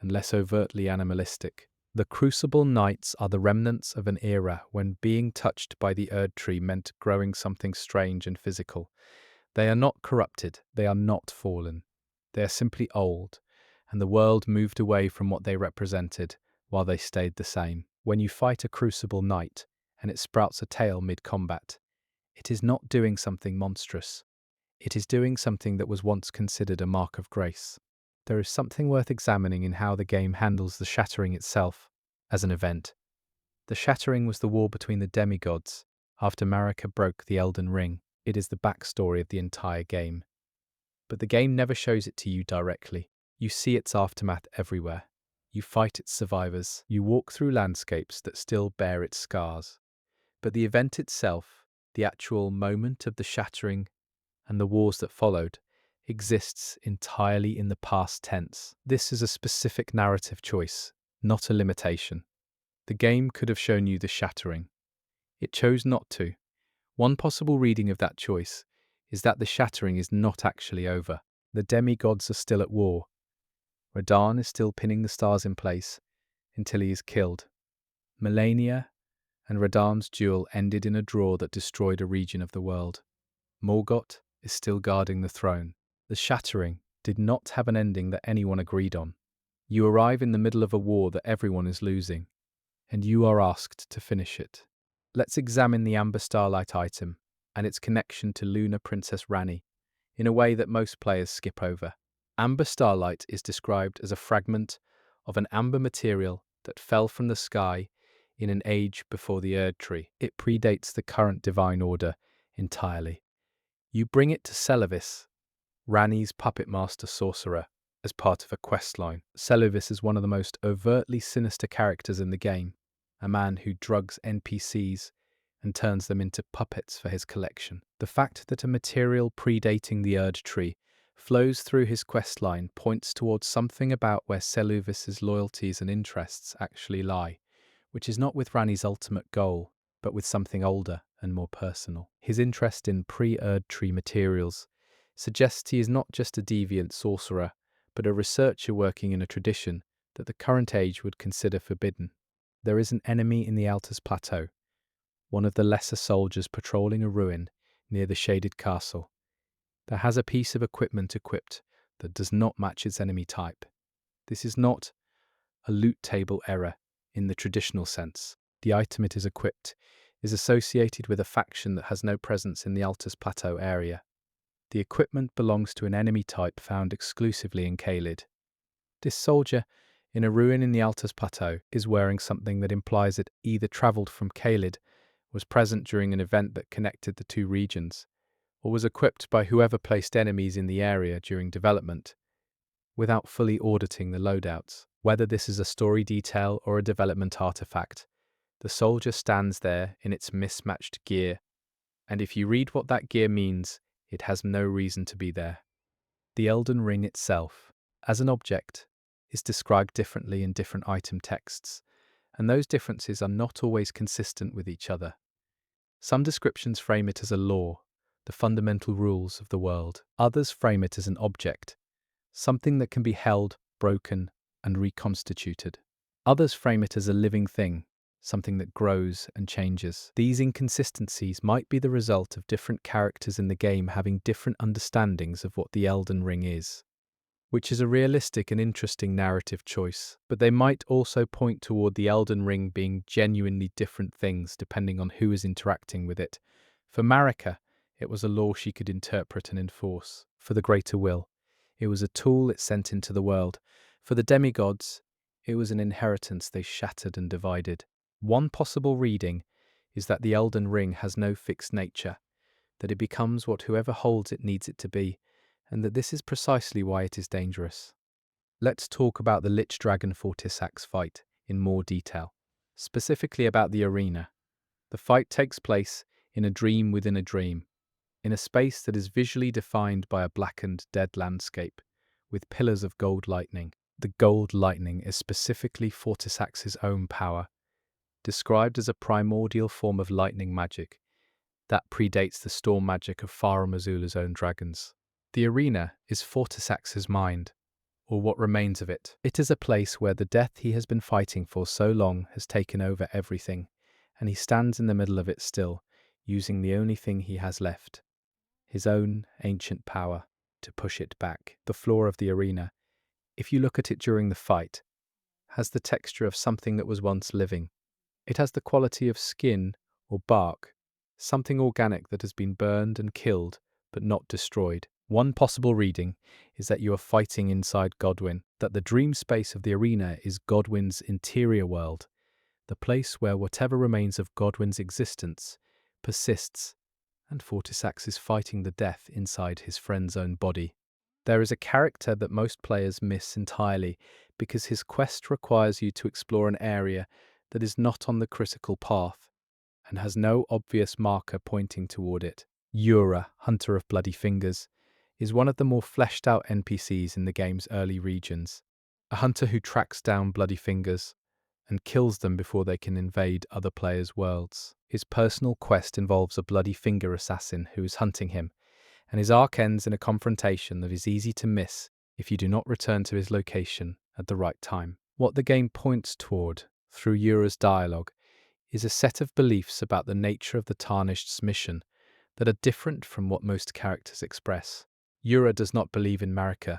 and less overtly animalistic. The Crucible Knights are the remnants of an era when being touched by the Erd Tree meant growing something strange and physical. They are not corrupted, they are not fallen. They are simply old, and the world moved away from what they represented while they stayed the same. When you fight a Crucible Knight and it sprouts a tail mid-combat, it is not doing something monstrous. It is doing something that was once considered a mark of grace. There is something worth examining in how the game handles the Shattering itself as an event. The Shattering was the war between the demigods after Marika broke the Elden Ring. It is the backstory of the entire game. But the game never shows it to you directly. You see its aftermath everywhere. You fight its survivors. You walk through landscapes that still bear its scars. But the event itself, the actual moment of the Shattering and the wars that followed, exists entirely in the past tense. This is a specific narrative choice, not a limitation. The game could have shown you the Shattering. It chose not to. One possible reading of that choice is that the Shattering is not actually over. The demigods are still at war. Radahn is still pinning the stars in place until he is killed. Melania and Radahn's duel ended in a draw that destroyed a region of the world. Morgott is still guarding the throne. The Shattering did not have an ending that anyone agreed on. You arrive in the middle of a war that everyone is losing, and you are asked to finish it. Let's examine the Amber Starlight item and its connection to Lunar Princess Ranni in a way that most players skip over. Amber Starlight is described as a fragment of an amber material that fell from the sky in an age before the Erd Tree. It predates the current Divine Order entirely. You bring it to Seluvis, Ranni's puppet master sorcerer, as part of a questline. Seluvis is one of the most overtly sinister characters in the game, a man who drugs NPCs and turns them into puppets for his collection. The fact that a material predating the Erd Tree flows through his questline points towards something about where Seluvis's loyalties and interests actually lie, which is not with Ranni's ultimate goal, but with something older and more personal. His interest in pre-Erd Tree materials suggests he is not just a deviant sorcerer, but a researcher working in a tradition that the current age would consider forbidden. There is an enemy in the Altus Plateau, one of the lesser soldiers patrolling a ruin near the Shaded Castle, that has a piece of equipment equipped that does not match its enemy type. This is not a loot table error in the traditional sense. The item it is equipped is associated with a faction that has no presence in the Altus Plateau area. The equipment belongs to an enemy type found exclusively in Caelid. This soldier, in a ruin in the Altus Plateau, is wearing something that implies it either travelled from Caelid, was present during an event that connected the two regions, or was equipped by whoever placed enemies in the area during development, without fully auditing the loadouts. Whether this is a story detail or a development artifact, the soldier stands there in its mismatched gear, and if you read what that gear means, it has no reason to be there. The Elden Ring itself, as an object, is described differently in different item texts, and those differences are not always consistent with each other. Some descriptions frame it as a law, the fundamental rules of the world. Others frame it as an object, something that can be held, broken, and reconstituted. Others frame it as a living thing, something that grows and changes. These inconsistencies might be the result of different characters in the game having different understandings of what the Elden Ring is, which is a realistic and interesting narrative choice, but they might also point toward the Elden Ring being genuinely different things depending on who is interacting with it. For Marika, it was a law she could interpret and enforce. For the Greater Will, it was a tool it sent into the world. For the demigods, it was an inheritance they shattered and divided. One possible reading is that the Elden Ring has no fixed nature, that it becomes what whoever holds it needs it to be, and that this is precisely why it is dangerous. Let's talk about the Lich Dragon Fortisax fight in more detail, specifically about the arena. The fight takes place in a dream within a dream, in a space that is visually defined by a blackened, dead landscape, with pillars of gold lightning. The gold lightning is specifically Fortisax's own power, described as a primordial form of lightning magic that predates the storm magic of Farum Azula's own dragons. The arena is Fortisax's mind, or what remains of it. It is a place where the death he has been fighting for so long has taken over everything, and he stands in the middle of it still, using the only thing he has left, his own ancient power, to push it back. The floor of the arena, if you look at it during the fight, has the texture of something that was once living. It has the quality of skin or bark, something organic that has been burned and killed, but not destroyed. One possible reading is that you are fighting inside Godwyn, that the dream space of the arena is Godwyn's interior world, the place where whatever remains of Godwyn's existence persists, and Fortisax is fighting the death inside his friend's own body. There is a character that most players miss entirely because his quest requires you to explore an area that is not on the critical path and has no obvious marker pointing toward it. Yura, Hunter of Bloody Fingers, is one of the more fleshed out NPCs in the game's early regions, a hunter who tracks down Bloody Fingers and kills them before they can invade other players' worlds. His personal quest involves a Bloody Finger assassin who is hunting him, and his arc ends in a confrontation that is easy to miss if you do not return to his location at the right time. What the game points toward, through Yura's dialogue, is a set of beliefs about the nature of the Tarnished's mission that are different from what most characters express. Yura does not believe in Marika.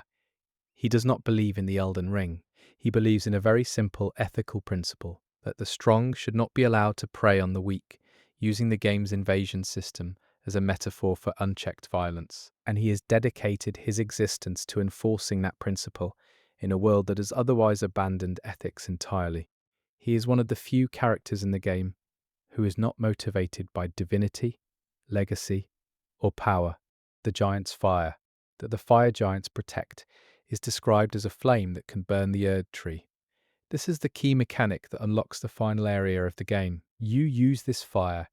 He does not believe in the Elden Ring. He believes in a very simple ethical principle, that the strong should not be allowed to prey on the weak, using the game's invasion system as a metaphor for unchecked violence. And he has dedicated his existence to enforcing that principle in a world that has otherwise abandoned ethics entirely. He is one of the few characters in the game who is not motivated by divinity, legacy, or power. The giant's fire, that the fire giants protect, is described as a flame that can burn the Erd tree. This is the key mechanic that unlocks the final area of the game. You use this fire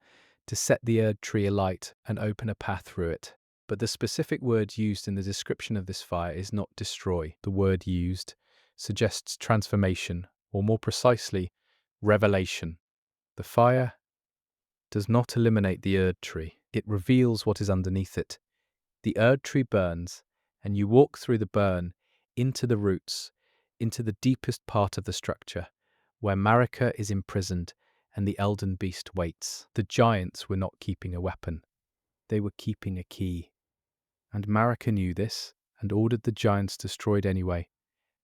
to set the Erd tree alight and open a path through it. But the specific word used in the description of this fire is not destroy. The word used suggests transformation, or more precisely, revelation. The fire does not eliminate the Erd tree. It reveals what is underneath it. The Erd tree burns, and you walk through the burn into the roots, into the deepest part of the structure, where Marika is imprisoned and the Elden Beast waits. The giants were not keeping a weapon. They were keeping a key. And Marika knew this and ordered the giants destroyed anyway.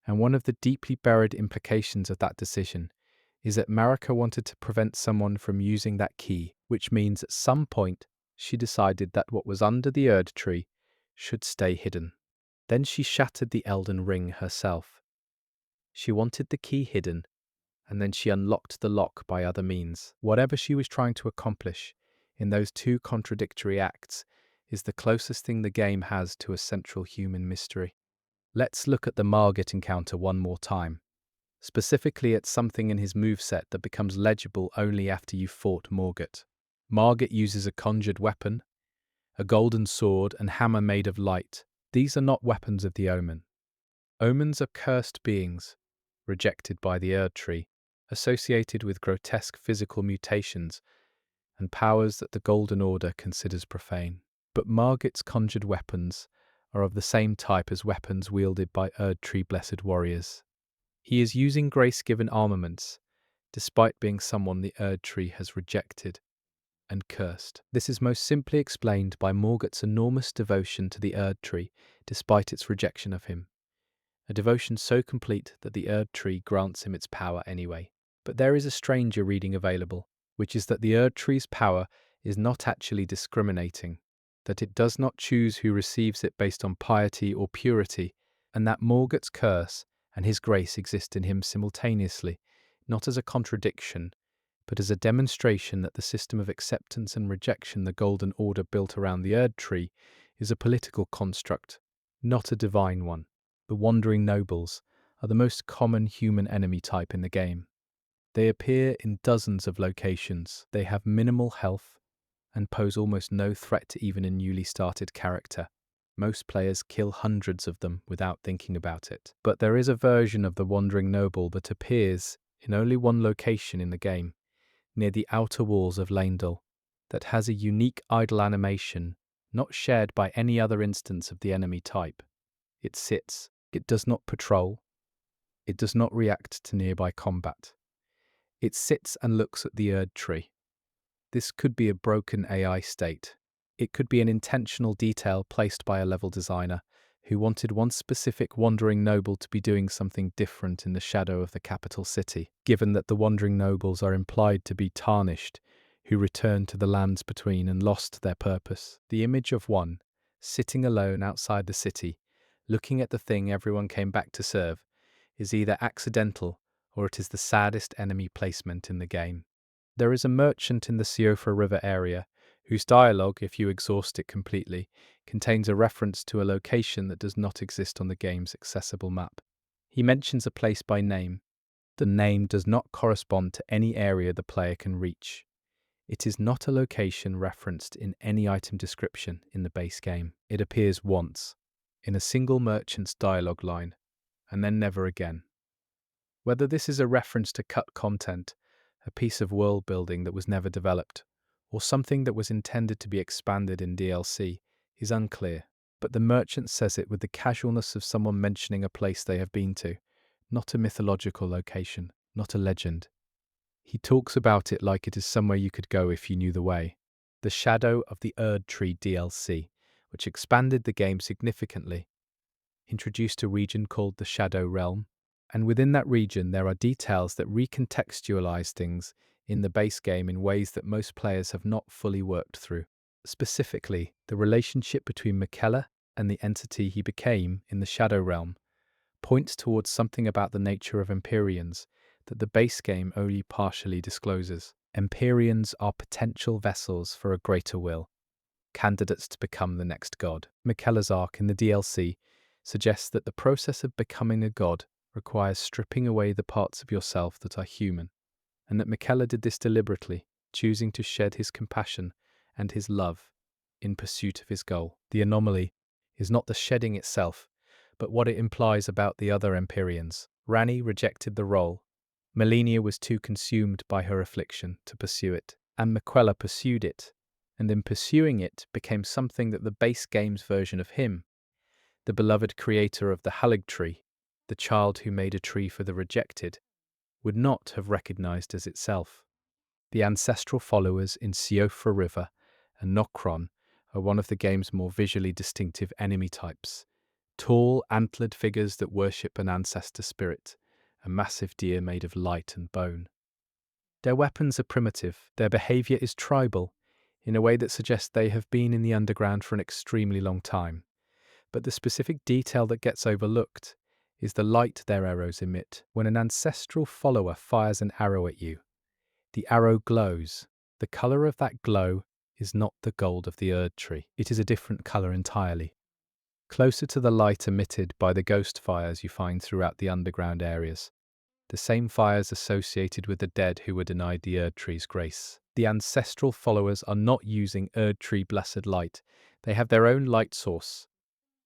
And one of the deeply buried implications of that decision is that Marika wanted to prevent someone from using that key, which means at some point she decided that what was under the Erd tree should stay hidden. Then she shattered the Elden Ring herself. She wanted the key hidden, and then she unlocked the lock by other means. Whatever she was trying to accomplish in those two contradictory acts is the closest thing the game has to a central human mystery. Let's look at the Margit encounter one more time. Specifically at something in his moveset that becomes legible only after you've fought Morgott. Margit uses a conjured weapon, a golden sword and hammer made of light. These are not weapons of the Omen. Omens are cursed beings, rejected by the Erd tree, associated with grotesque physical mutations and powers that the Golden Order considers profane. But Margit's conjured weapons are of the same type as weapons wielded by Erd tree blessed warriors. He is using grace-given armaments, despite being someone the Erd tree has rejected and cursed. This is most simply explained by Morgott's enormous devotion to the Erd tree, despite its rejection of him. A devotion so complete that the Erd tree grants him its power anyway. But there is a stranger reading available, which is that the Erd tree's power is not actually discriminating, that it does not choose who receives it based on piety or purity, and that Morgott's curse and his grace exist in him simultaneously, not as a contradiction, but as a demonstration that the system of acceptance and rejection the Golden Order built around the Erd Tree is a political construct, not a divine one. The Wandering Nobles are the most common human enemy type in the game. They appear in dozens of locations. They have minimal health and pose almost no threat to even a newly started character. Most players kill hundreds of them without thinking about it. But there is a version of the Wandering Noble that appears in only one location in the game, near the outer walls of Leyndell, that has a unique idle animation not shared by any other instance of the enemy type. It sits. It does not patrol. It does not react to nearby combat. It sits and looks at the Erd Tree. This could be a broken AI state. It could be an intentional detail placed by a level designer who wanted one specific Wandering Noble to be doing something different in the shadow of the capital city, given that the Wandering Nobles are implied to be tarnished, who returned to the lands between and lost their purpose. The image of one, sitting alone outside the city, looking at the thing everyone came back to serve, is either accidental or it is the saddest enemy placement in the game. There is a merchant in the Siofra River area whose dialogue, if you exhaust it completely, contains a reference to a location that does not exist on the game's accessible map. He mentions a place by name. The name does not correspond to any area the player can reach. It is not a location referenced in any item description in the base game. It appears once, in a single merchant's dialogue line, and then never again. Whether this is a reference to cut content, a piece of world building that was never developed, or something that was intended to be expanded in DLC, is unclear. But the merchant says it with the casualness of someone mentioning a place they have been to, not a mythological location, not a legend. He talks about it like it is somewhere you could go if you knew the way. The Shadow of the Erd Tree DLC, which expanded the game significantly, introduced a region called the Shadow Realm, and within that region there are details that recontextualize things in the base game in ways that most players have not fully worked through. Specifically, the relationship between Miquella and the entity he became in the Shadow Realm points towards something about the nature of Empyreans that the base game only partially discloses. Empyreans are potential vessels for a greater will, candidates to become the next god. Miquella's arc in the DLC suggests that the process of becoming a god requires stripping away the parts of yourself that are human, and that Miquella did this deliberately, choosing to shed his compassion and his love in pursuit of his goal. The anomaly is not the shedding itself, but what it implies about the other Empyreans. Ranni rejected the role. Melania was too consumed by her affliction to pursue it, and Miquella pursued it, and in pursuing it became something that the base game's version of him, the beloved creator of the Halig tree, the child who made a tree for the rejected, would not have recognized as itself. The ancestral followers in Siofra River and Nokron are one of the game's more visually distinctive enemy types. Tall, antlered figures that worship an ancestor spirit, a massive deer made of light and bone. Their weapons are primitive, their behavior is tribal, in a way that suggests they have been in the underground for an extremely long time. But the specific detail that gets overlooked is the light their arrows emit. When an ancestral follower fires an arrow at you, the arrow glows. The color of that glow is not the gold of the Erd Tree. It is a different color entirely, closer to the light emitted by the ghost fires you find throughout the underground areas, the same fires associated with the dead who were denied the Erd Tree's grace. The ancestral followers are not using Erd Tree blessed light. They have their own light source,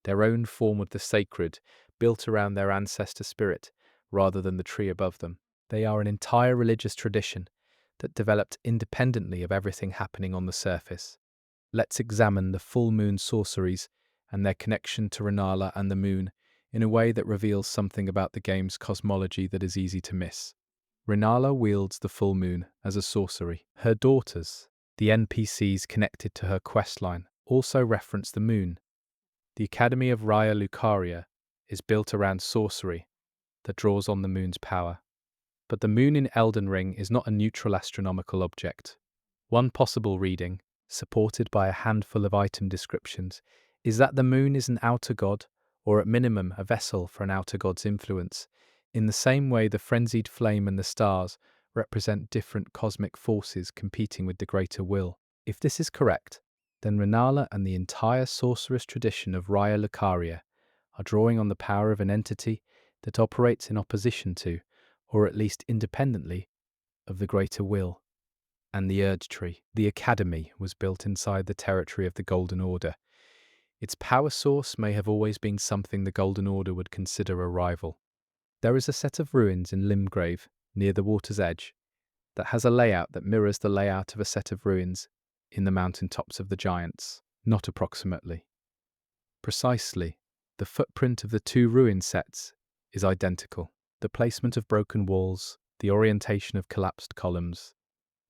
their own form of the sacred, built around their ancestor spirit, rather than the tree above them. They are an entire religious tradition that developed independently of everything happening on the surface. Let's examine the full moon sorceries and their connection to Renala and the moon in a way that reveals something about the game's cosmology that is easy to miss. Renala wields the full moon as a sorcery. Her daughters, the NPCs connected to her questline, also reference the moon. The Academy of Raya Lucaria is built around sorcery that draws on the moon's power. But the moon in Elden Ring is not a neutral astronomical object. One possible reading, supported by a handful of item descriptions, is that the moon is an outer god, or at minimum a vessel for an outer god's influence, in the same way the frenzied flame and the stars represent different cosmic forces competing with the greater will. If this is correct, then Renala and the entire sorceress tradition of Raya Lucaria are drawing on the power of an entity that operates in opposition to, or at least independently, of the greater will and the Urge Tree. The Academy was built inside the territory of the Golden Order. Its power source may have always been something the Golden Order would consider a rival. There is a set of ruins in Limgrave, near the water's edge, that has a layout that mirrors the layout of a set of ruins in the mountaintops of the Giants, not approximately. Precisely, the footprint of the two ruin sets is identical. The placement of broken walls, the orientation of collapsed columns,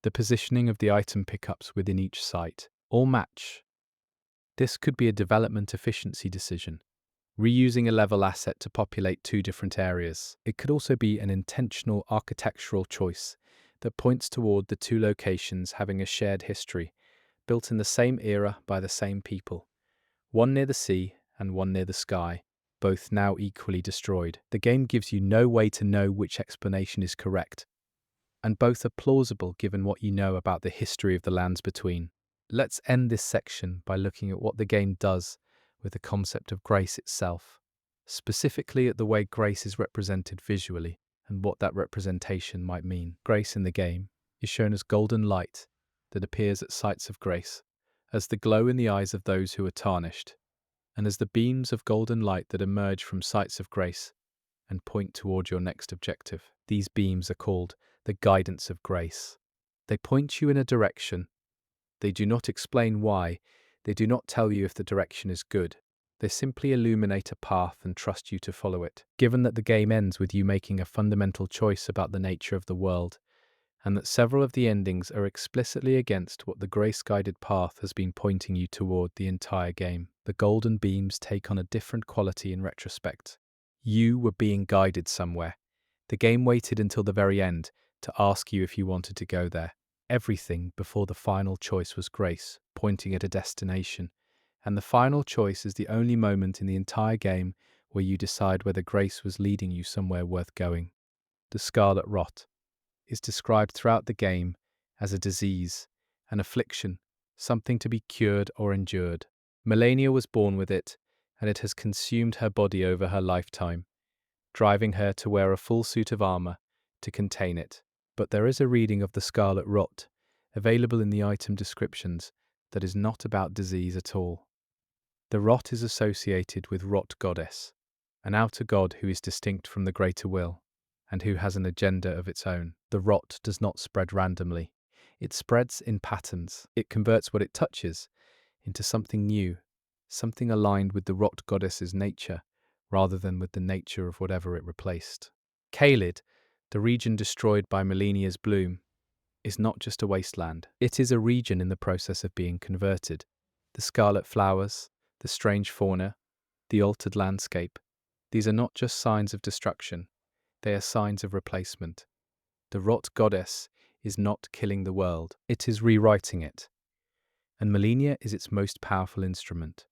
the positioning of the item pickups within each site all match. This could be a development efficiency decision, reusing a level asset to populate two different areas. It could also be an intentional architectural choice that points toward the two locations having a shared history, built in the same era by the same people, one near the sea and one near the sky, both now equally destroyed. The game gives you no way to know which explanation is correct, and both are plausible given what you know about the history of the lands between. Let's end this section by looking at what the game does with the concept of grace itself, specifically at the way grace is represented visually and what that representation might mean. Grace in the game is shown as golden light that appears at sites of grace, as the glow in the eyes of those who are tarnished, and as the beams of golden light that emerge from sites of grace and point toward your next objective. These beams are called the guidance of grace. They point you in a direction. They do not explain why. They do not tell you if the direction is good. They simply illuminate a path and trust you to follow it. Given that the game ends with you making a fundamental choice about the nature of the world, and that several of the endings are explicitly against what the grace-guided path has been pointing you toward the entire game, the golden beams take on a different quality in retrospect. You were being guided somewhere. The game waited until the very end to ask you if you wanted to go there. Everything before the final choice was grace, pointing at a destination. And the final choice is the only moment in the entire game where you decide whether grace was leading you somewhere worth going. The Scarlet Rot is described throughout the game as a disease, an affliction, something to be cured or endured. Melania was born with it, and it has consumed her body over her lifetime, driving her to wear a full suit of armor to contain it. But there is a reading of the Scarlet Rot, available in the item descriptions, that is not about disease at all. The rot is associated with Rot Goddess, an outer god who is distinct from the greater will, and who has an agenda of its own. The rot does not spread randomly. It spreads in patterns. It converts what it touches into something new, something aligned with the Rot Goddess's nature, rather than with the nature of whatever it replaced. Caelid, the region destroyed by Melania's bloom, is not just a wasteland. It is a region in the process of being converted. The scarlet flowers, the strange fauna, the altered landscape, these are not just signs of destruction, they are signs of replacement. The Rot Goddess is not killing the world, it is rewriting it. And Melania is its most powerful instrument.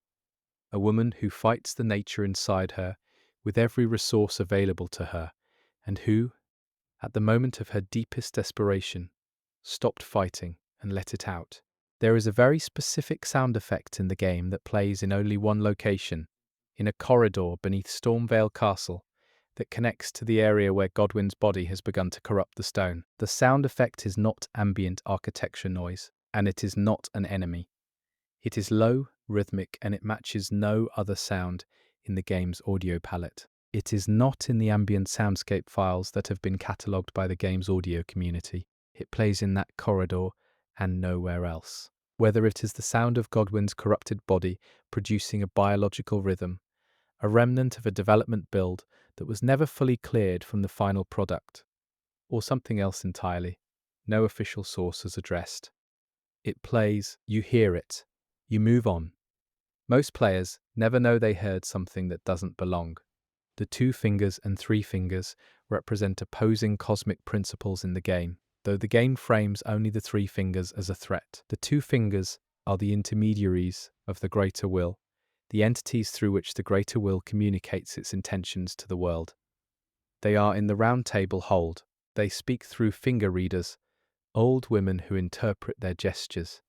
A woman who fights the nature inside her with every resource available to her, and who, at the moment of her deepest desperation, stopped fighting and let it out. There is a very specific sound effect in the game that plays in only one location, in a corridor beneath Stormvale Castle, that connects to the area where Godwyn's body has begun to corrupt the stone. The sound effect is not ambient architecture noise, and it is not an enemy. It is low, rhythmic, and it matches no other sound in the game's audio palette. It is not in the ambient soundscape files that have been catalogued by the game's audio community. It plays in that corridor and nowhere else. Whether it is the sound of Godwyn's corrupted body producing a biological rhythm, a remnant of a development build that was never fully cleared from the final product, or something else entirely, no official source has addressed. It plays, you hear it, you move on. Most players never know they heard something that doesn't belong. The 2 fingers and 3 fingers represent opposing cosmic principles in the game, though the game frames only the 3 fingers as a threat. The 2 fingers are the intermediaries of the greater will, the entities through which the greater will communicates its intentions to the world. They are in the round table hold, They speak through finger readers, old women who interpret their gestures.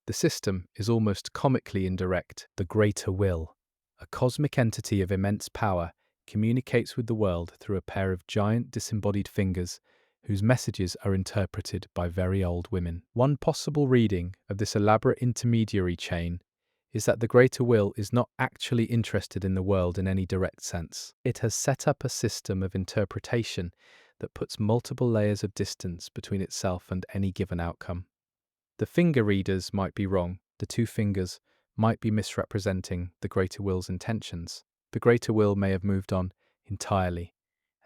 The system is almost comically indirect. The greater will, a cosmic entity of immense power, communicates with the world through a pair of giant disembodied fingers whose messages are interpreted by very old women. One possible reading of this elaborate intermediary chain is that the greater will is not actually interested in the world in any direct sense. It has set up a system of interpretation that puts multiple layers of distance between itself and any given outcome. The finger readers might be wrong. The two fingers might be misrepresenting the greater will's intentions. The greater will may have moved on entirely,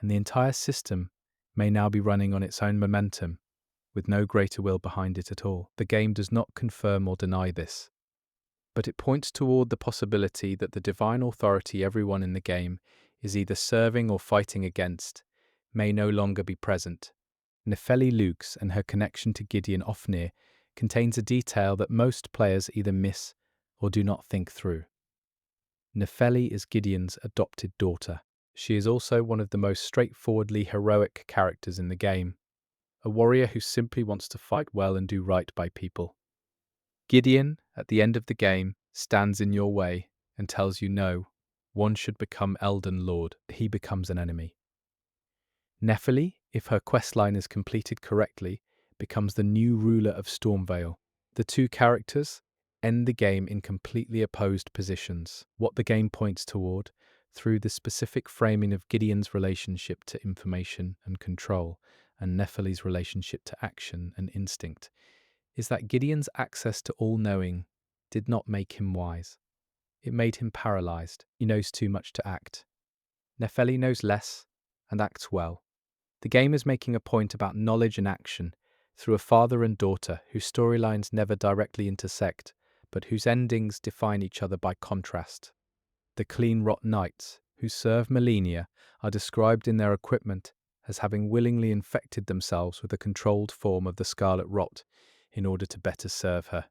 and the entire system may now be running on its own momentum, with no greater will behind it at all. The game does not confirm or deny this, but it points toward the possibility that the divine authority everyone in the game is either serving or fighting against may no longer be present. Nefeli Lukes and her connection to Gideon Ofnir contains a detail that most players either miss or do not think through. Nefeli is Gideon's adopted daughter. She is also one of the most straightforwardly heroic characters in the game, a warrior who simply wants to fight well and do right by people. Gideon, at the end of the game, stands in your way and tells you no, one should become Elden Lord. He becomes an enemy. Nefeli, if her questline is completed correctly, becomes the new ruler of Stormvale. The two characters end the game in completely opposed positions. What the game points toward, through the specific framing of Gideon's relationship to information and control, and Nefeli's relationship to action and instinct, is that Gideon's access to all-knowing did not make him wise. It made him paralyzed. He knows too much to act. Nefeli knows less and acts well. The game is making a point about knowledge and action through a father and daughter whose storylines never directly intersect, but whose endings define each other by contrast. The Clean Rot Knights, who serve Melania, are described in their equipment as having willingly infected themselves with a controlled form of the Scarlet Rot in order to better serve her.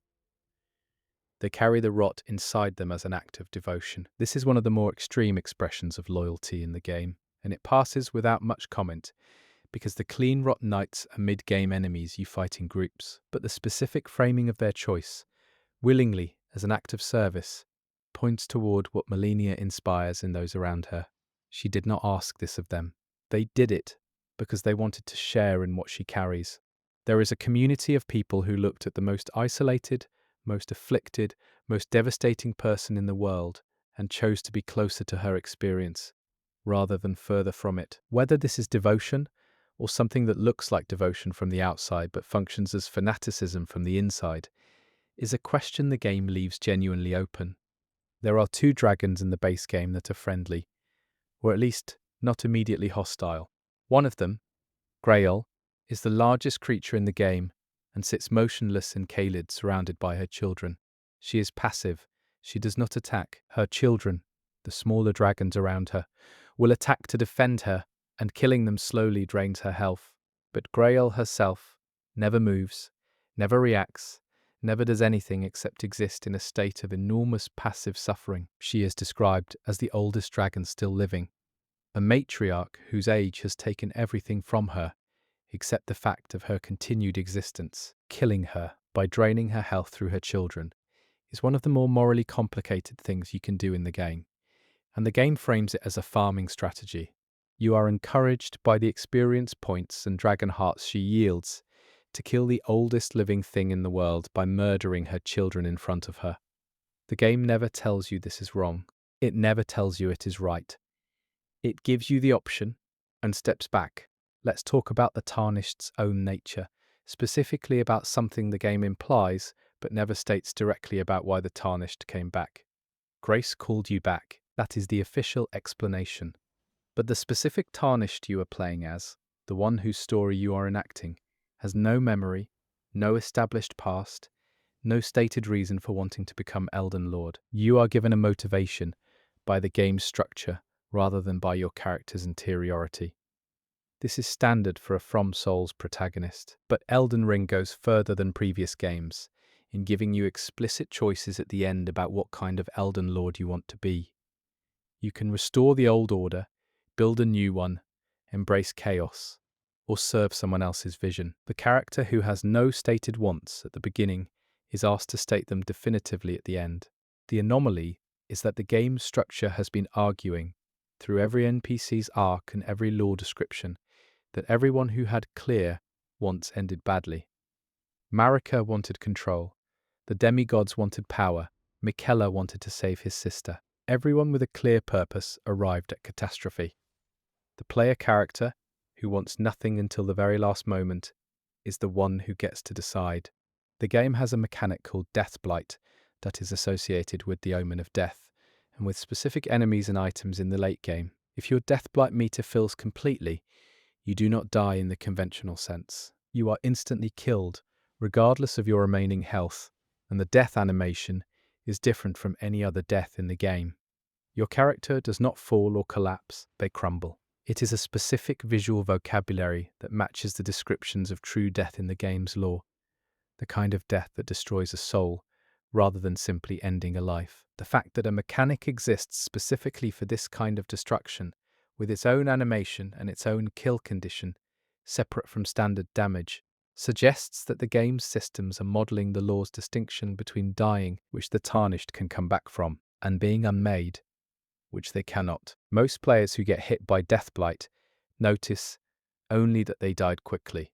They carry the rot inside them as an act of devotion. This is one of the more extreme expressions of loyalty in the game, and it passes without much comment, because the Clean Rot Knights are mid-game enemies you fight in groups, but the specific framing of their choice, willingly as an act of service, points toward what Melania inspires in those around her. She did not ask this of them. They did it because they wanted to share in what she carries. There is a community of people who looked at the most isolated, most afflicted, most devastating person in the world and chose to be closer to her experience, rather than further from it. Whether this is devotion, or something that looks like devotion from the outside but functions as fanaticism from the inside, is a question the game leaves genuinely open. There are two dragons in the base game that are friendly, or at least not immediately hostile. One of them, Grail, is the largest creature in the game and sits motionless in Caelid surrounded by her children. She is passive. She does not attack. Her children, the smaller dragons around her, will attack to defend her, and killing them slowly drains her health. But Grail herself never moves, never reacts, never does anything except exist in a state of enormous passive suffering. She is described as the oldest dragon still living, a matriarch whose age has taken everything from her, except the fact of her continued existence. Killing her by draining her health through her children is one of the more morally complicated things you can do in the game, and the game frames it as a farming strategy. You are encouraged by the experience points and dragon hearts she yields to kill the oldest living thing in the world by murdering her children in front of her. The game never tells you this is wrong. It never tells you it is right. It gives you the option and steps back. Let's talk about the Tarnished's own nature, specifically about something the game implies but never states directly about why the Tarnished came back. Grace called you back. That is the official explanation. But the specific Tarnished you are playing as, the one whose story you are enacting, has no memory, no established past, no stated reason for wanting to become Elden Lord. You are given a motivation by the game's structure rather than by your character's interiority. This is standard for a From Souls protagonist, but Elden Ring goes further than previous games in giving you explicit choices at the end about what kind of Elden Lord you want to be. You can restore the old order, build a new one, embrace chaos, or serve someone else's vision. The character who has no stated wants at the beginning is asked to state them definitively at the end. The anomaly is that the game's structure has been arguing, through every NPC's arc and every lore description, that everyone who had clear wants ended badly. Marika wanted control. The demigods wanted power. Miquella wanted to save his sister. Everyone with a clear purpose arrived at catastrophe. The player character, who wants nothing until the very last moment, is the one who gets to decide. The game has a mechanic called Death Blight that is associated with the omen of death, and with specific enemies and items in the late game. If your Death Blight meter fills completely, you do not die in the conventional sense. You are instantly killed, regardless of your remaining health, and the death animation is different from any other death in the game. Your character does not fall or collapse, they crumble. It is a specific visual vocabulary that matches the descriptions of true death in the game's lore, the kind of death that destroys a soul, rather than simply ending a life. The fact that a mechanic exists specifically for this kind of destruction, with its own animation and its own kill condition, separate from standard damage, suggests that the game's systems are modelling the lore's distinction between dying, which the Tarnished can come back from, and being unmade, which they cannot. Most players who get hit by Deathblight notice only that they died quickly.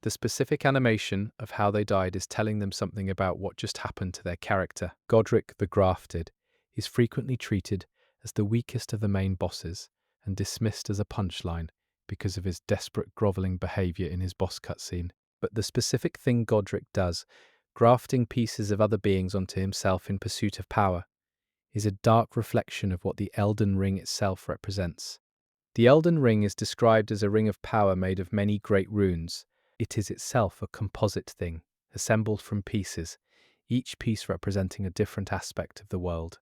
The specific animation of how they died is telling them something about what just happened to their character. Godric the Grafted is frequently treated as the weakest of the main bosses and dismissed as a punchline because of his desperate grovelling behaviour in his boss cutscene. But the specific thing Godric does, grafting pieces of other beings onto himself in pursuit of power, is a dark reflection of what the Elden Ring itself represents. The Elden Ring is described as a ring of power made of many great runes. It is itself a composite thing, assembled from pieces, each piece representing a different aspect of the world.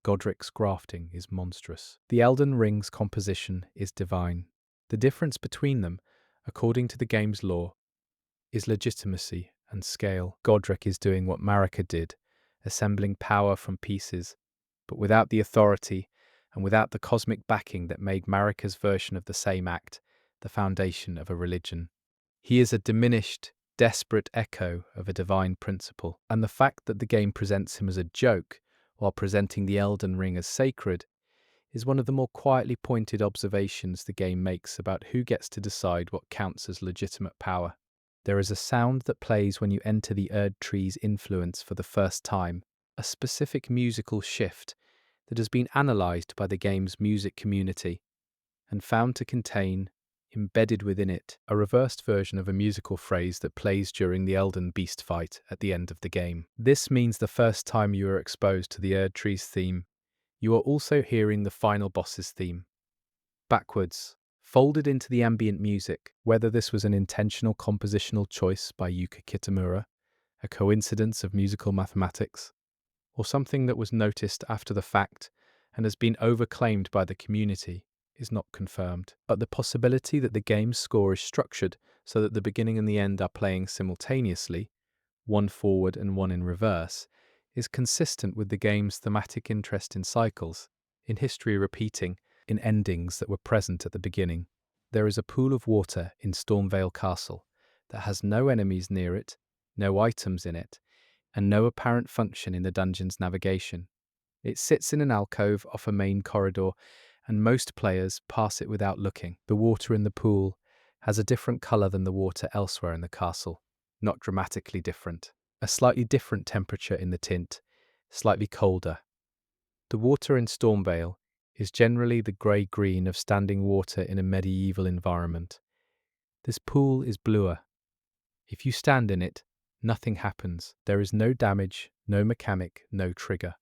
Godric's grafting is monstrous. The Elden Ring's composition is divine. The difference between them, according to the game's lore, is legitimacy and scale. Godric is doing what Marika did, assembling power from pieces, but without the authority and without the cosmic backing that made Marika's version of the same act the foundation of a religion. He is a diminished, desperate echo of a divine principle, and the fact that the game presents him as a joke while presenting the Elden Ring as sacred is one of the more quietly pointed observations the game makes about who gets to decide what counts as legitimate power. There is a sound that plays when you enter the Erd Tree's influence for the first time, a specific musical shift that has been analysed by the game's music community and found to contain, embedded within it, a reversed version of a musical phrase that plays during the Elden Beast fight at the end of the game. This means the first time you are exposed to the Erd Tree's theme, you are also hearing the final boss's theme, backwards, folded into the ambient music. Whether this was an intentional compositional choice by Yuka Kitamura, a coincidence of musical mathematics, or something that was noticed after the fact and has been overclaimed by the community, is not confirmed. But the possibility that the game's score is structured so that the beginning and the end are playing simultaneously, one forward and one in reverse, is consistent with the game's thematic interest in cycles, in history repeating, in endings that were present at the beginning. There is a pool of water in Stormvale Castle that has no enemies near it, no items in it, and no apparent function in the dungeon's navigation. It sits in an alcove off a main corridor, and most players pass it without looking. The water in the pool has a different colour than the water elsewhere in the castle, not dramatically different. A slightly different temperature in the tint, slightly colder. The water in Stormvale is generally the grey-green of standing water in a medieval environment. This pool is bluer. If you stand in it, nothing happens. There is no damage, no mechanic, no trigger.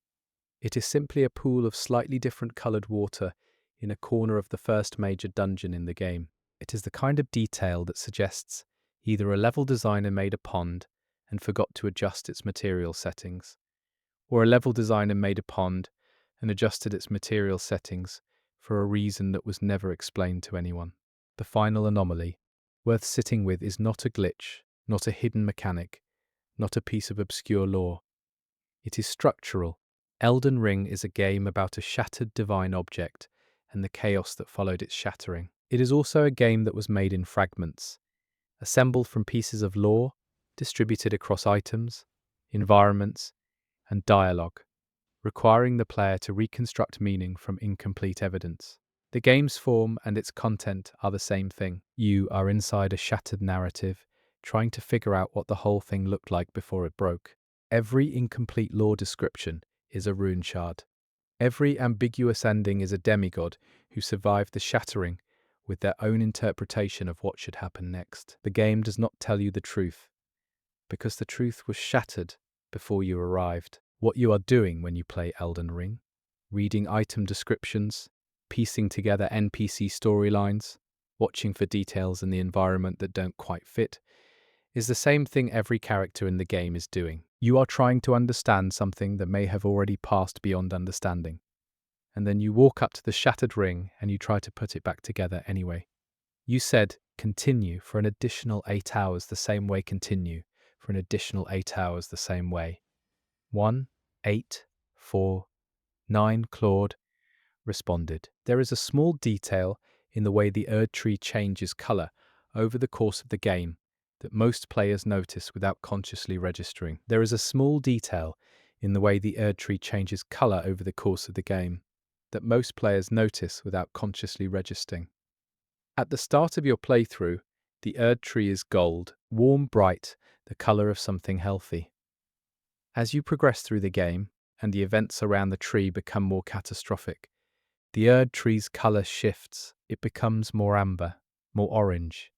It is simply a pool of slightly different coloured water in a corner of the first major dungeon in the game. It is the kind of detail that suggests either a level designer made a pond and forgot to adjust its material settings, or a level designer made a pond and adjusted its material settings for a reason that was never explained to anyone. The final anomaly, worth sitting with, is not a glitch, not a hidden mechanic, not a piece of obscure lore. It is structural. Elden Ring is a game about a shattered divine object and the chaos that followed its shattering. It is also a game that was made in fragments, assembled from pieces of lore, distributed across items, environments, and dialogue, requiring the player to reconstruct meaning from incomplete evidence. The game's form and its content are the same thing. You are inside a shattered narrative, trying to figure out what the whole thing looked like before it broke. Every incomplete lore description is a rune shard. Every ambiguous ending is a demigod who survived the shattering with their own interpretation of what should happen next. The game does not tell you the truth, because the truth was shattered before you arrived. What you are doing when you play Elden Ring, reading item descriptions, piecing together NPC storylines, watching for details in the environment that don't quite fit, is the same thing every character in the game is doing. You are trying to understand something that may have already passed beyond understanding. And then you walk up to the shattered ring and you try to put it back together anyway. You said, continue for an additional 8 hours the same way, continue for an additional 8 hours the same way. 1, 8, 4, 9, Claude responded. There is a small detail in the way the Erd tree changes colour over the course of the game that most players notice without consciously registering. There is a small detail in the way the Erd tree changes colour over the course of the game that most players notice without consciously registering. At the start of your playthrough, the Erd tree is gold, warm, bright, the colour of something healthy. As you progress through the game, and the events around the tree become more catastrophic, the Erd tree's colour shifts. It becomes more amber, more orange,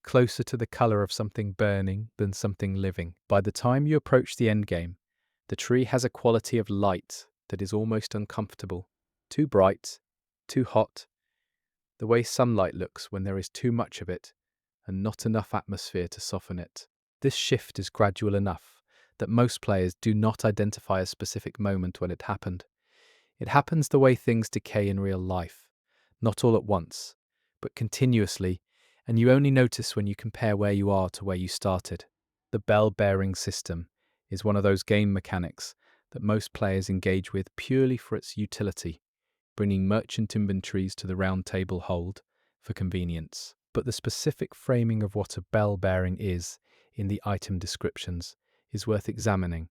closer to the colour of something burning than something living. By the time you approach the endgame, the tree has a quality of light that is almost uncomfortable, too bright, too hot, the way sunlight looks when there is too much of it and not enough atmosphere to soften it. This shift is gradual enough that most players do not identify a specific moment when it happened. It happens the way things decay in real life, not all at once, but continuously, and you only notice when you compare where you are to where you started. The bell-bearing system is one of those game mechanics that most players engage with purely for its utility, bringing merchant inventories to the round table hold for convenience. But the specific framing of what a bell-bearing is in the item descriptions is worth examining.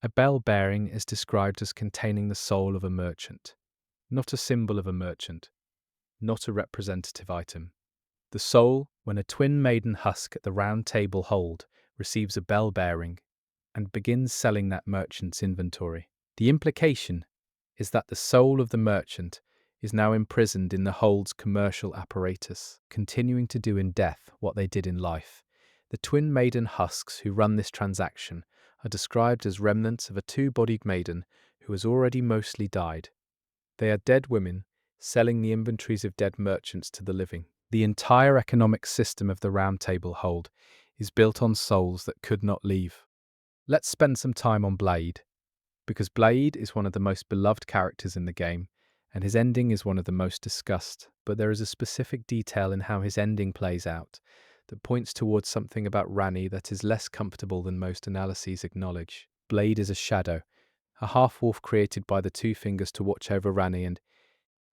A bell-bearing is described as containing the soul of a merchant, not a symbol of a merchant, not a representative item. The soul, when a twin maiden husk at the round table hold receives a bell-bearing and begins selling that merchant's inventory. The implication is that the soul of the merchant is now imprisoned in the hold's commercial apparatus, continuing to do in death what they did in life. The twin maiden husks who run this transaction are described as remnants of a two-bodied maiden who has already mostly died. They are dead women selling the inventories of dead merchants to the living. The entire economic system of the Round Table Hold is built on souls that could not leave. Let's spend some time on Blade, because Blade is one of the most beloved characters in the game, and his ending is one of the most discussed, but there is a specific detail in how his ending plays out that points towards something about Ranni that is less comfortable than most analyses acknowledge. Blade is a shadow, a half-wolf created by the Two Fingers to watch over Ranni and,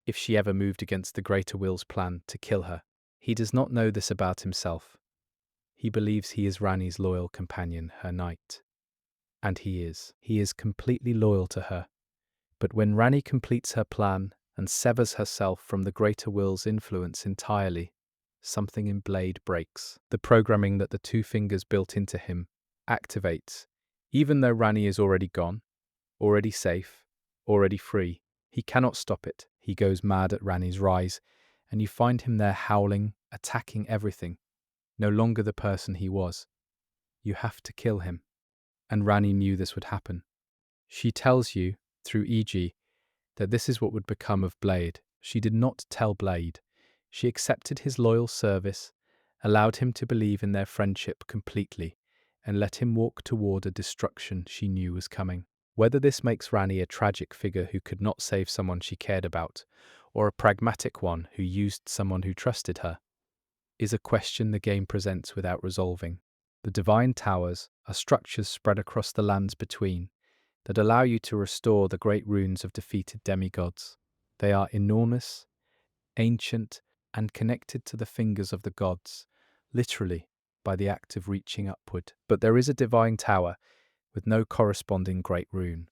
if she ever moved against the Greater Will's plan, to kill her. He does not know this about himself. He believes he is Ranni's loyal companion, her knight. And he is. He is completely loyal to her. But when Ranni completes her plan and severs herself from the Greater Will's influence entirely, something in Blade breaks. The programming that the Two Fingers built into him activates. Even though Ranni is already gone, already safe, already free, he cannot stop it. He goes mad at Ranni's rise, and you find him there howling, attacking everything, no longer the person he was. You have to kill him. And Ranni knew this would happen. She tells you, through E.G., that this is what would become of Blade. She did not tell Blade. She accepted his loyal service, allowed him to believe in their friendship completely, and let him walk toward a destruction she knew was coming. Whether this makes Ranni a tragic figure who could not save someone she cared about, or a pragmatic one who used someone who trusted her, is a question the game presents without resolving. The Divine Towers are structures spread across the lands between that allow you to restore the great runes of defeated demigods. They are enormous, ancient, and connected to the fingers of the gods, literally by the act of reaching upward. But there is a divine tower with no corresponding great rune.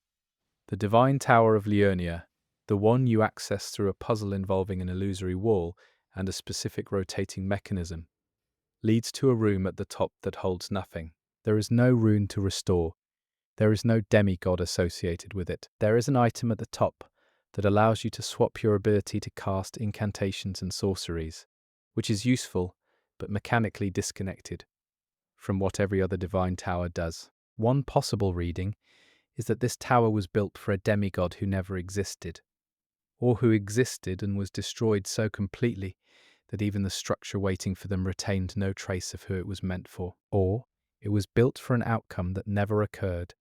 The divine tower of Liurnia, the one you access through a puzzle involving an illusory wall and a specific rotating mechanism, leads to a room at the top that holds nothing. There is no rune to restore. There is no demigod associated with it. There is an item at the top that allows you to swap your ability to cast incantations and sorceries, which is useful, but mechanically disconnected from what every other divine tower does. One possible reading is that this tower was built for a demigod who never existed, or who existed and was destroyed so completely that even the structure waiting for them retained no trace of who it was meant for. Or it was built for an outcome that never occurred,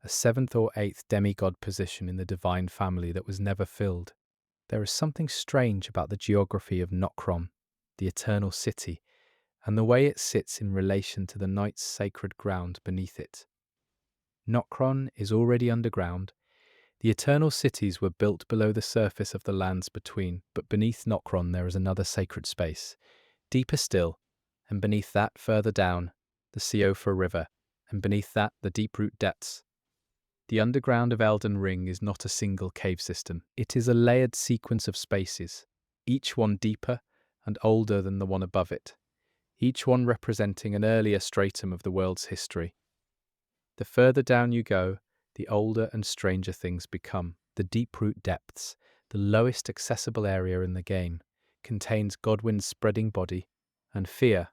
a seventh or eighth demigod position in the divine family that was never filled. There is something strange about the geography of Nokron, the eternal city, and the way it sits in relation to the night's sacred ground beneath it. Nokron is already underground. The eternal cities were built below the surface of the lands between, but beneath Nokron there is another sacred space, deeper still, and beneath that, further down, the Siofa River, and beneath that, the deep-root depths. The underground of Elden Ring is not a single cave system. It is a layered sequence of spaces, each one deeper and older than the one above it, each one representing an earlier stratum of the world's history. The further down you go, the older and stranger things become. The deep-root depths, the lowest accessible area in the game, contains Godwyn's spreading body, and Fear,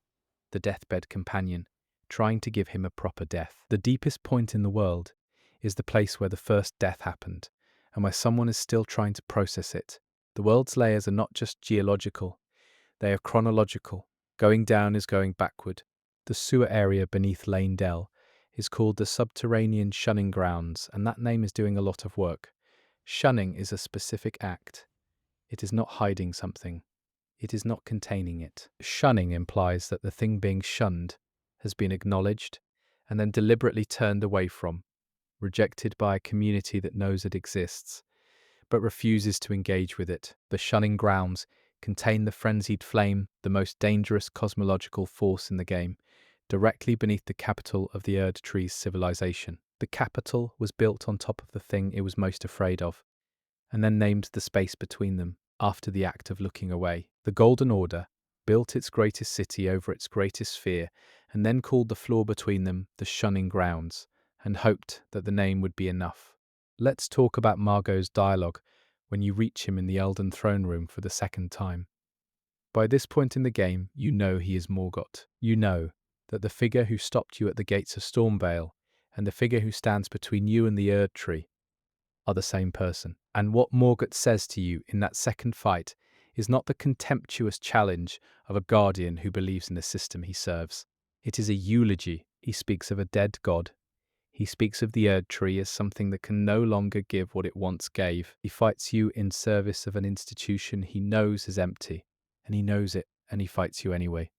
the deathbed companion, trying to give him a proper death. The deepest point in the world is the place where the first death happened, and where someone is still trying to process it. The world's layers are not just geological, they are chronological. Going down is going backward. The sewer area beneath Lane Dell is called the Subterranean Shunning Grounds, and that name is doing a lot of work. Shunning is a specific act. It is not hiding something. It is not containing it. Shunning implies that the thing being shunned has been acknowledged and then deliberately turned away from, rejected by a community that knows it exists, but refuses to engage with it. The Shunning Grounds contain the frenzied flame, the most dangerous cosmological force in the game, directly beneath the capital of the Erd Tree's civilization. The capital was built on top of the thing it was most afraid of, and then named the space between them after the act of looking away. The Golden Order built its greatest city over its greatest fear, and then called the floor between them the Shunning Grounds, and hoped that the name would be enough. Let's talk about Margot's dialogue when you reach him in the Elden Throne Room for the second time. By this point in the game, you know he is Morgott. You know that the figure who stopped you at the gates of Stormvale and the figure who stands between you and the Erd Tree are the same person. And what Morgott says to you in that second fight is not the contemptuous challenge of a guardian who believes in the system he serves. It is a eulogy. He speaks of a dead god. He speaks of the Erd Tree as something that can no longer give what it once gave. He fights you in service of an institution he knows is empty, and he knows it, and he fights you anyway.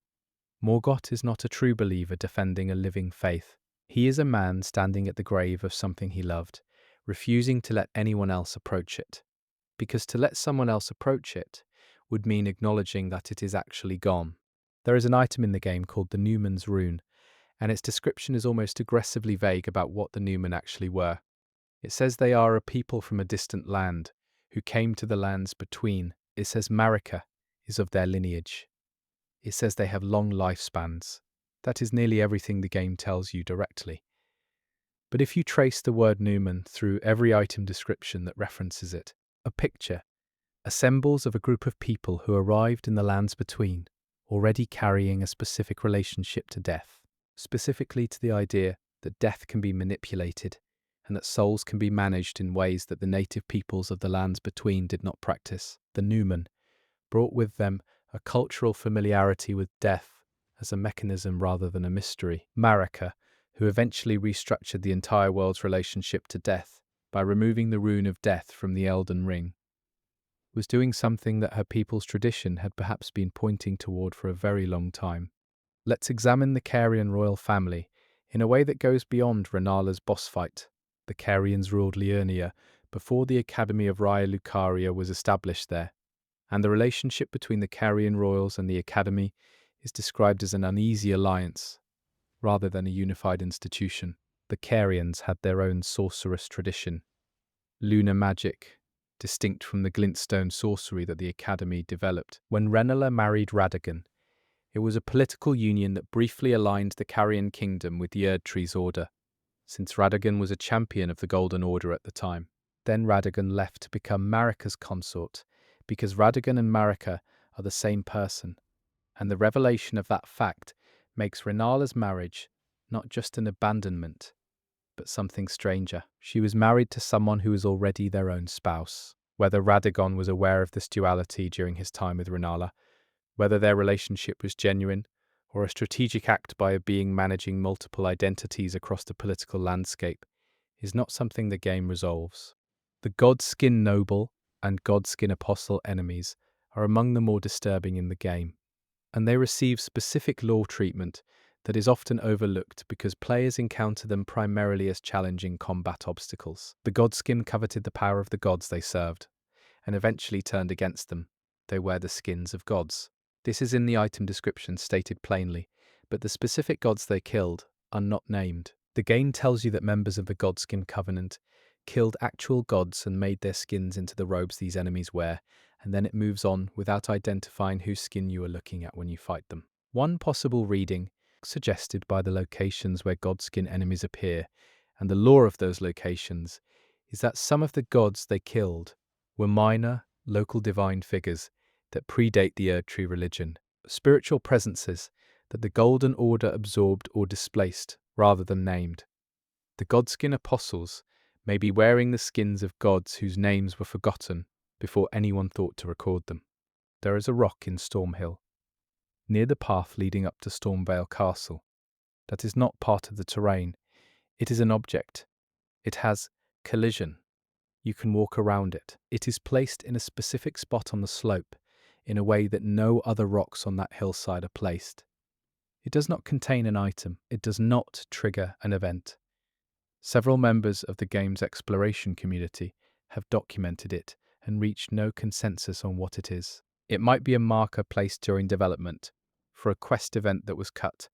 Morgott is not a true believer defending a living faith. He is a man standing at the grave of something he loved, refusing to let anyone else approach it. Because to let someone else approach it would mean acknowledging that it is actually gone. There is an item in the game called the Newman's Rune, and its description is almost aggressively vague about what the Newman actually were. It says they are a people from a distant land, who came to the lands between. It says Marika is of their lineage. It says they have long lifespans. That is nearly everything the game tells you directly. But if you trace the word Newman through every item description that references it, a picture assembles of a group of people who arrived in the lands between, already carrying a specific relationship to death, specifically to the idea that death can be manipulated and that souls can be managed in ways that the native peoples of the lands between did not practice. The Newman brought with them a cultural familiarity with death as a mechanism rather than a mystery. Marika, who eventually restructured the entire world's relationship to death by removing the rune of death from the Elden Ring, was doing something that her people's tradition had perhaps been pointing toward for a very long time. Let's examine the Carian royal family in a way that goes beyond Renala's boss fight. The Carians ruled Liurnia before the Academy of Raya Lucaria was established there, And the relationship between the Carian royals and the Academy is described as an uneasy alliance rather than a unified institution. The Carians had their own sorcerous tradition, lunar magic, distinct from the glintstone sorcery that the Academy developed. When Renala married Radagon, it was a political union that briefly aligned the Carian kingdom with the Erdtree's order, since Radagon was a champion of the Golden Order at the time. Then Radagon left to become Marika's consort, because Radagon and Marika are the same person, and the revelation of that fact makes Renala's marriage not just an abandonment, but something stranger. She was married to someone who was already their own spouse. Whether Radagon was aware of this duality during his time with Renala, whether their relationship was genuine, or a strategic act by a being managing multiple identities across the political landscape, is not something the game resolves. The Godskin Noble and Godskin Apostle enemies are among the more disturbing in the game, and they receive specific lore treatment that is often overlooked because players encounter them primarily as challenging combat obstacles. The Godskin coveted the power of the gods they served, and eventually turned against them. They wear the skins of gods. This is in the item description stated plainly, but the specific gods they killed are not named. The game tells you that members of the Godskin Covenant killed actual gods and made their skins into the robes these enemies wear, and then it moves on without identifying whose skin you are looking at when you fight them. One possible reading, suggested by the locations where Godskin enemies appear and the lore of those locations, is that some of the gods they killed were minor, local divine figures that predate the Erdtree religion, spiritual presences that the Golden Order absorbed or displaced rather than named. The Godskin Apostles may be wearing the skins of gods whose names were forgotten before anyone thought to record them. There is a rock in Stormhill, near the path leading up to Stormvale Castle, that is not part of the terrain. It is an object. It has collision. You can walk around it. It is placed in a specific spot on the slope, in a way that no other rocks on that hillside are placed. It does not contain an item. It does not trigger an event. Several members of the game's exploration community have documented it and reached no consensus on what it is. It might be a marker placed during development for a quest event that was cut.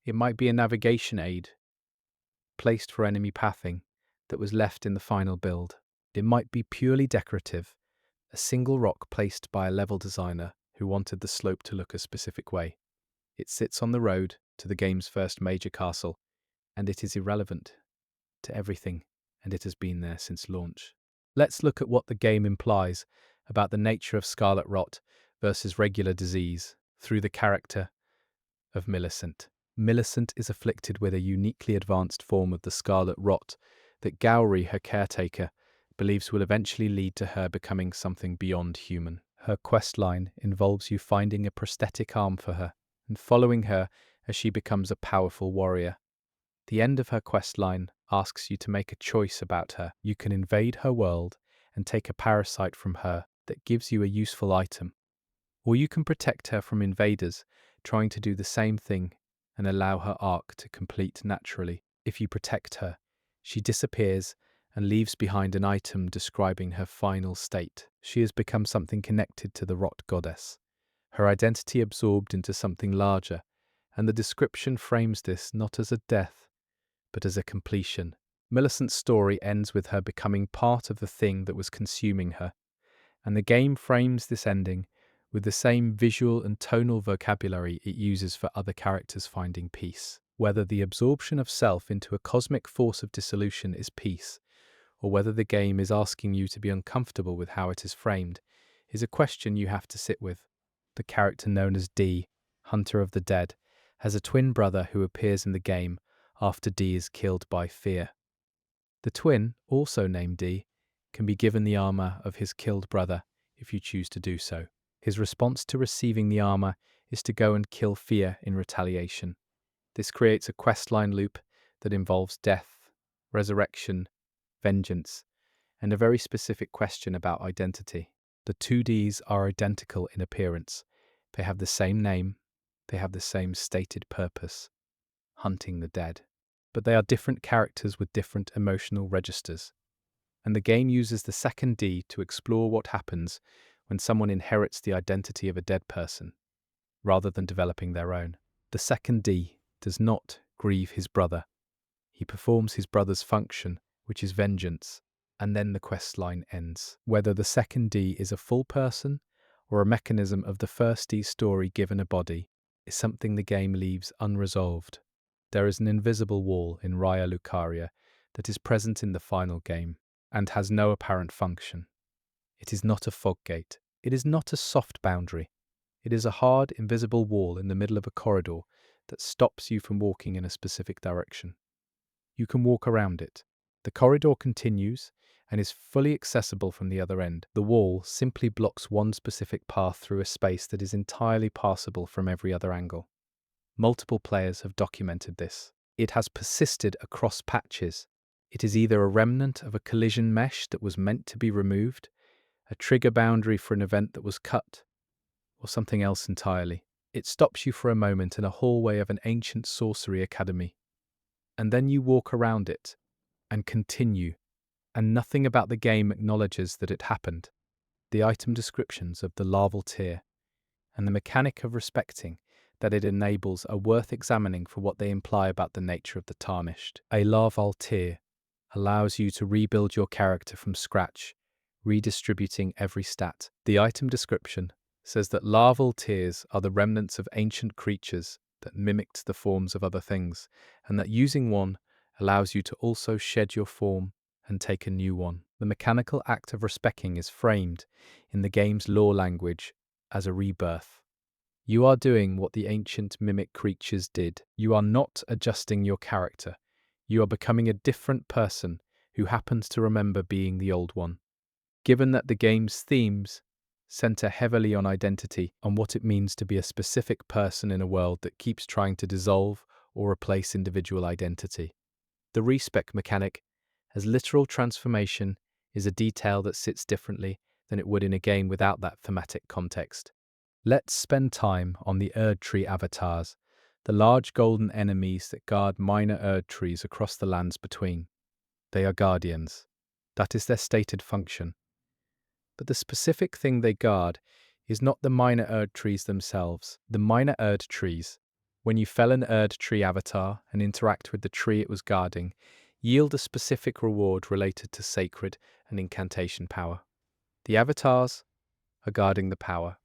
It might be a navigation aid placed for enemy pathing that was left in the final build. It might be purely decorative, a single rock placed by a level designer who wanted the slope to look a specific way. It sits on the road to the game's first major castle, and it is irrelevant to everything, and it has been there since launch. Let's look at what the game implies about the nature of scarlet rot versus regular disease through the character of Millicent. Millicent is afflicted with a uniquely advanced form of the scarlet rot that Gowry, her caretaker, believes will eventually lead to her becoming something beyond human. Her questline involves you finding a prosthetic arm for her and following her as she becomes a powerful warrior. The end of her questline asks you to make a choice about her. You can invade her world and take a parasite from her that gives you a useful item, or you can protect her from invaders trying to do the same thing and allow her arc to complete naturally. If you protect her, she disappears and leaves behind an item describing her final state. She has become something connected to the rot goddess, her identity absorbed into something larger, and the description frames this not as a death, but as a completion. Millicent's story ends with her becoming part of the thing that was consuming her, and the game frames this ending with the same visual and tonal vocabulary it uses for other characters finding peace. Whether the absorption of self into a cosmic force of dissolution is peace, or whether the game is asking you to be uncomfortable with how it is framed, is a question you have to sit with. The character known as D, Hunter of the Dead, has a twin brother who appears in the game after D is killed by fear. The twin, also named D, can be given the armor of his killed brother if you choose to do so. His response to receiving the armor is to go and kill Fear in retaliation. This creates a questline loop that involves death, resurrection, vengeance, and a very specific question about identity. The two Ds are identical in appearance. They have the same name, they have the same stated purpose, hunting the dead. But they are different characters with different emotional registers. And the game uses the second D to explore what happens when someone inherits the identity of a dead person, rather than developing their own. The second D does not grieve his brother. He performs his brother's function, which is vengeance, and then the quest line ends. Whether the second D is a full person or a mechanism of the first D's story given a body is something the game leaves unresolved. There is an invisible wall in Raya Lucaria that is present in the final game and has no apparent function. It is not a fog gate. It is not a soft boundary. It is a hard, invisible wall in the middle of a corridor that stops you from walking in a specific direction. You can walk around it. The corridor continues and is fully accessible from the other end. The wall simply blocks one specific path through a space that is entirely passable from every other angle. Multiple players have documented this. It has persisted across patches. It is either a remnant of a collision mesh that was meant to be removed, a trigger boundary for an event that was cut, or something else entirely. It stops you for a moment in a hallway of an ancient sorcery academy, and then you walk around it and continue, and nothing about the game acknowledges that it happened. The item descriptions of the larval tier and the mechanic of respecting that it enables are worth examining for what they imply about the nature of the Tarnished. A larval tier allows you to rebuild your character from scratch, redistributing every stat. The item description says that larval tiers are the remnants of ancient creatures that mimicked the forms of other things, and that using one allows you to also shed your form and take a new one. The mechanical act of respecting is framed in the game's lore language as a rebirth. You are doing what the ancient mimic creatures did. You are not adjusting your character. You are becoming a different person who happens to remember being the old one. Given that the game's themes center heavily on identity, on what it means to be a specific person in a world that keeps trying to dissolve or replace individual identity, the respec mechanic as literal transformation is a detail that sits differently than it would in a game without that thematic context. Let's spend time on the Erd Tree avatars, the large golden enemies that guard minor Erd trees across the lands between. They are guardians. That is their stated function. But the specific thing they guard is not the minor Erd trees themselves. The minor Erd trees, when you fell an Erd tree avatar and interact with the tree it was guarding, yield a specific reward related to sacred and incantation power. The avatars are guarding the power,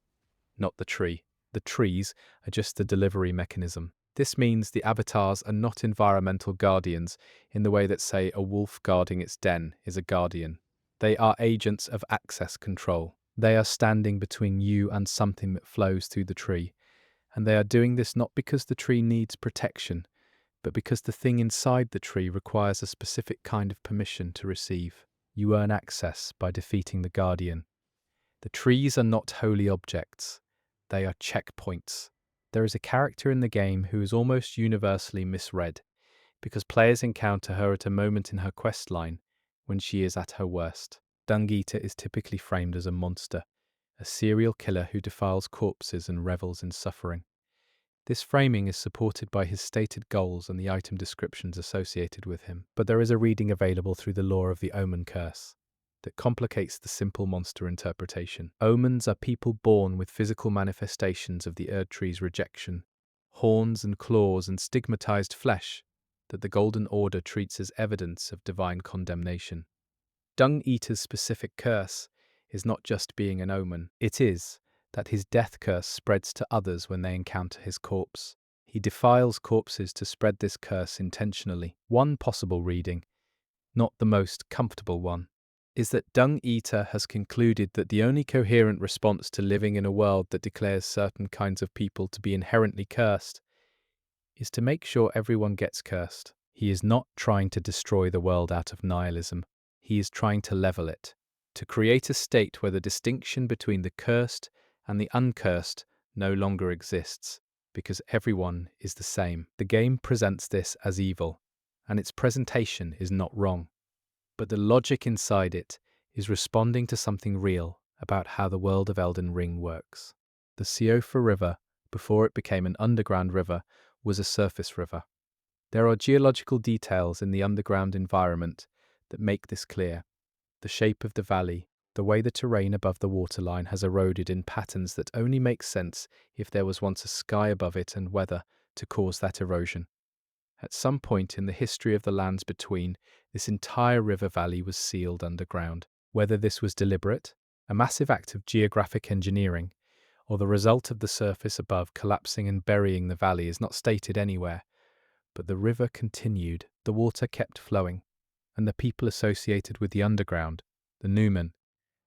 not the tree. The trees are just the delivery mechanism. This means the avatars are not environmental guardians in the way that, say, a wolf guarding its den is a guardian. They are agents of access control. They are standing between you and something that flows through the tree, and they are doing this not because the tree needs protection, but because the thing inside the tree requires a specific kind of permission to receive. You earn access by defeating the guardian. The trees are not holy objects. They are checkpoints. There is a character in the game who is almost universally misread, because players encounter her at a moment in her quest line when she is at her worst. Dung Eater is typically framed as a monster, a serial killer who defiles corpses and revels in suffering. This framing is supported by his stated goals and the item descriptions associated with him, but there is a reading available through the lore of the Omen Curse that complicates the simple monster interpretation. Omens are people born with physical manifestations of the Erd Tree's rejection, horns and claws and stigmatized flesh that the Golden Order treats as evidence of divine condemnation. Dung Eater's specific curse is not just being an omen, it is that his death curse spreads to others when they encounter his corpse. He defiles corpses to spread this curse intentionally. One possible reading, not the most comfortable one, is that Dung Eater has concluded that the only coherent response to living in a world that declares certain kinds of people to be inherently cursed is to make sure everyone gets cursed. He is not trying to destroy the world out of nihilism. He is trying to level it, to create a state where the distinction between the cursed and the uncursed no longer exists, because everyone is the same. The game presents this as evil, and its presentation is not wrong. But the logic inside it is responding to something real about how the world of Elden Ring works. The Siofa River, before it became an underground river, was a surface river. There are geological details in the underground environment that make this clear. The shape of the valley, The way the terrain above the waterline has eroded in patterns that only make sense if there was once a sky above it and weather to cause that erosion. At some point in the history of the lands between, this entire river valley was sealed underground. Whether this was deliberate, a massive act of geographic engineering, or the result of the surface above collapsing and burying the valley is not stated anywhere, but the river continued, the water kept flowing, and the people associated with the underground, the Numen,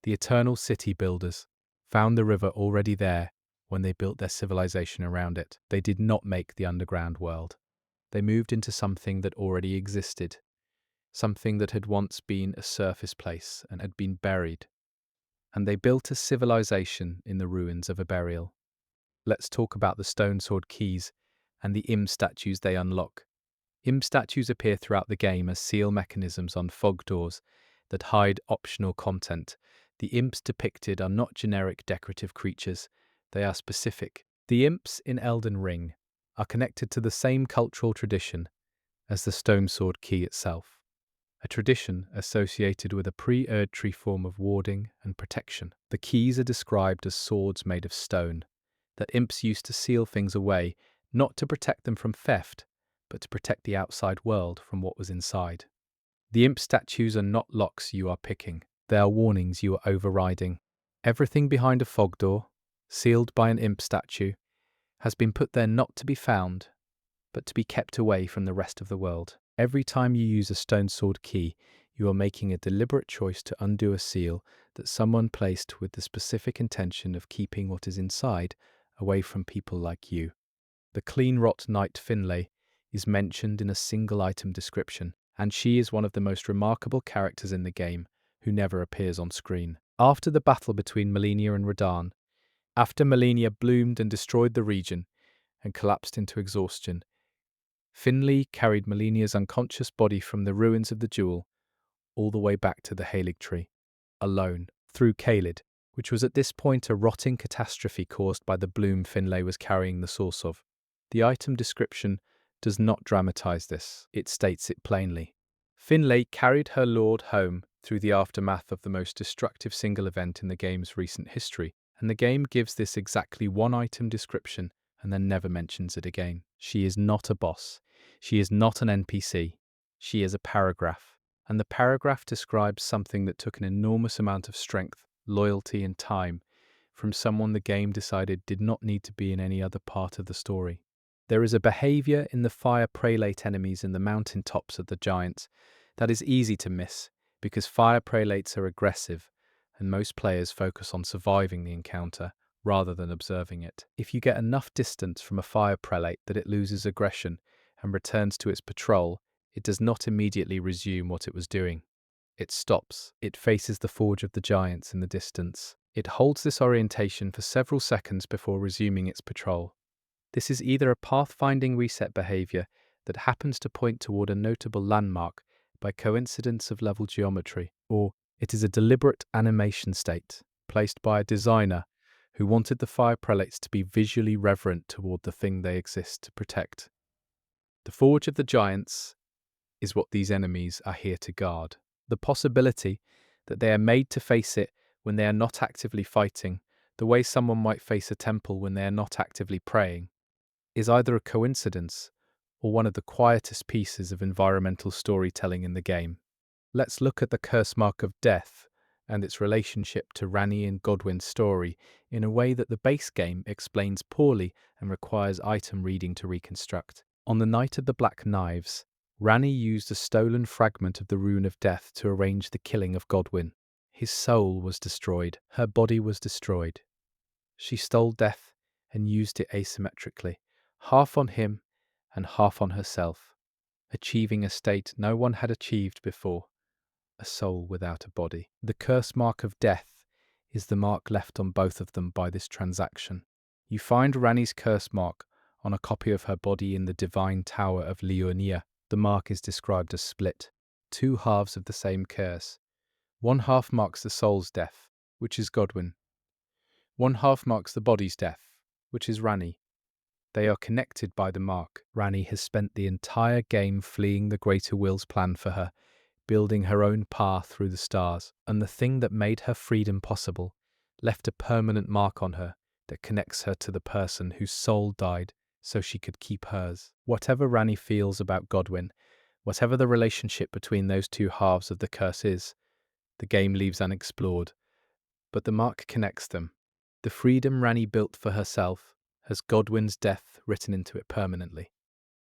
the eternal city builders, found the river already there when they built their civilization around it. They did not make the underground world. They moved into something that already existed, something that had once been a surface place and had been buried. And they built a civilization in the ruins of a burial. Let's talk about the stone sword keys and the imp statues they unlock. Imp statues appear throughout the game as seal mechanisms on fog doors that hide optional content. The imps depicted are not generic decorative creatures, they are specific. The imps in Elden Ring are connected to the same cultural tradition as the stone sword key itself, a tradition associated with a pre-Erdtree form of warding and protection. The keys are described as swords made of stone, that imps used to seal things away, not to protect them from theft, but to protect the outside world from what was inside. The imp statues are not locks you are picking, they are warnings you are overriding. Everything behind a fog door, sealed by an imp statue, has been put there not to be found, but to be kept away from the rest of the world. Every time you use a stone sword key, you are making a deliberate choice to undo a seal that someone placed with the specific intention of keeping what is inside away from people like you. The clean rot knight Finlay is mentioned in a single item description, and she is one of the most remarkable characters in the game who never appears on screen. After the battle between Malenia and Radahn, after Malenia bloomed and destroyed the region and collapsed into exhaustion, Finlay carried Malenia's unconscious body from the ruins of the jewel all the way back to the Halig tree, alone, through Caelid, which was at this point a rotting catastrophe caused by the bloom Finlay was carrying the source of. The item description does not dramatize this, it states it plainly. Finlay carried her lord home through the aftermath of the most destructive single event in the game's recent history, and the game gives this exactly one item description and then never mentions it again. She is not a boss. She is not an NPC. She is a paragraph. And the paragraph describes something that took an enormous amount of strength, loyalty, and time from someone the game decided did not need to be in any other part of the story. There is a behavior in the fire prelate enemies in the mountain tops of the giants that is easy to miss because fire prelates are aggressive and most players focus on surviving the encounter rather than observing it. If you get enough distance from a fire prelate that it loses aggression and returns to its patrol, it does not immediately resume what it was doing. It stops. It faces the Forge of the Giants in the distance. It holds this orientation for several seconds before resuming its patrol. This is either a pathfinding reset behavior that happens to point toward a notable landmark by coincidence of level geometry, or it is a deliberate animation state placed by a designer who wanted the fire prelates to be visually reverent toward the thing they exist to protect. The Forge of the Giants is what these enemies are here to guard. The possibility that they are made to face it when they are not actively fighting, the way someone might face a temple when they are not actively praying, is either a coincidence or one of the quietest pieces of environmental storytelling in the game. Let's look at the curse mark of death and its relationship to Ranni and Godwyn's story in a way that the base game explains poorly and requires item reading to reconstruct. On the night of the Black Knives, Ranni used a stolen fragment of the Rune of Death to arrange the killing of Godwyn. His soul was destroyed, her body was destroyed. She stole death and used it asymmetrically, half on him and half on herself, achieving a state no one had achieved before, a soul without a body. The curse mark of death is the mark left on both of them by this transaction. You find Ranni's curse mark on a copy of her body in the Divine Tower of Liurnia. The mark is described as split, two halves of the same curse. One half marks the soul's death, which is Godwyn. One half marks the body's death, which is Ranni. They are connected by the mark. Ranni has spent the entire game fleeing the Greater Will's plan for her, building her own path through the stars, and the thing that made her freedom possible left a permanent mark on her that connects her to the person whose soul died so she could keep hers. Whatever Rani feels about Godwin, whatever the relationship between those two halves of the curse is, the game leaves unexplored, but the mark connects them. The freedom Rani built for herself has Godwin's death written into it permanently.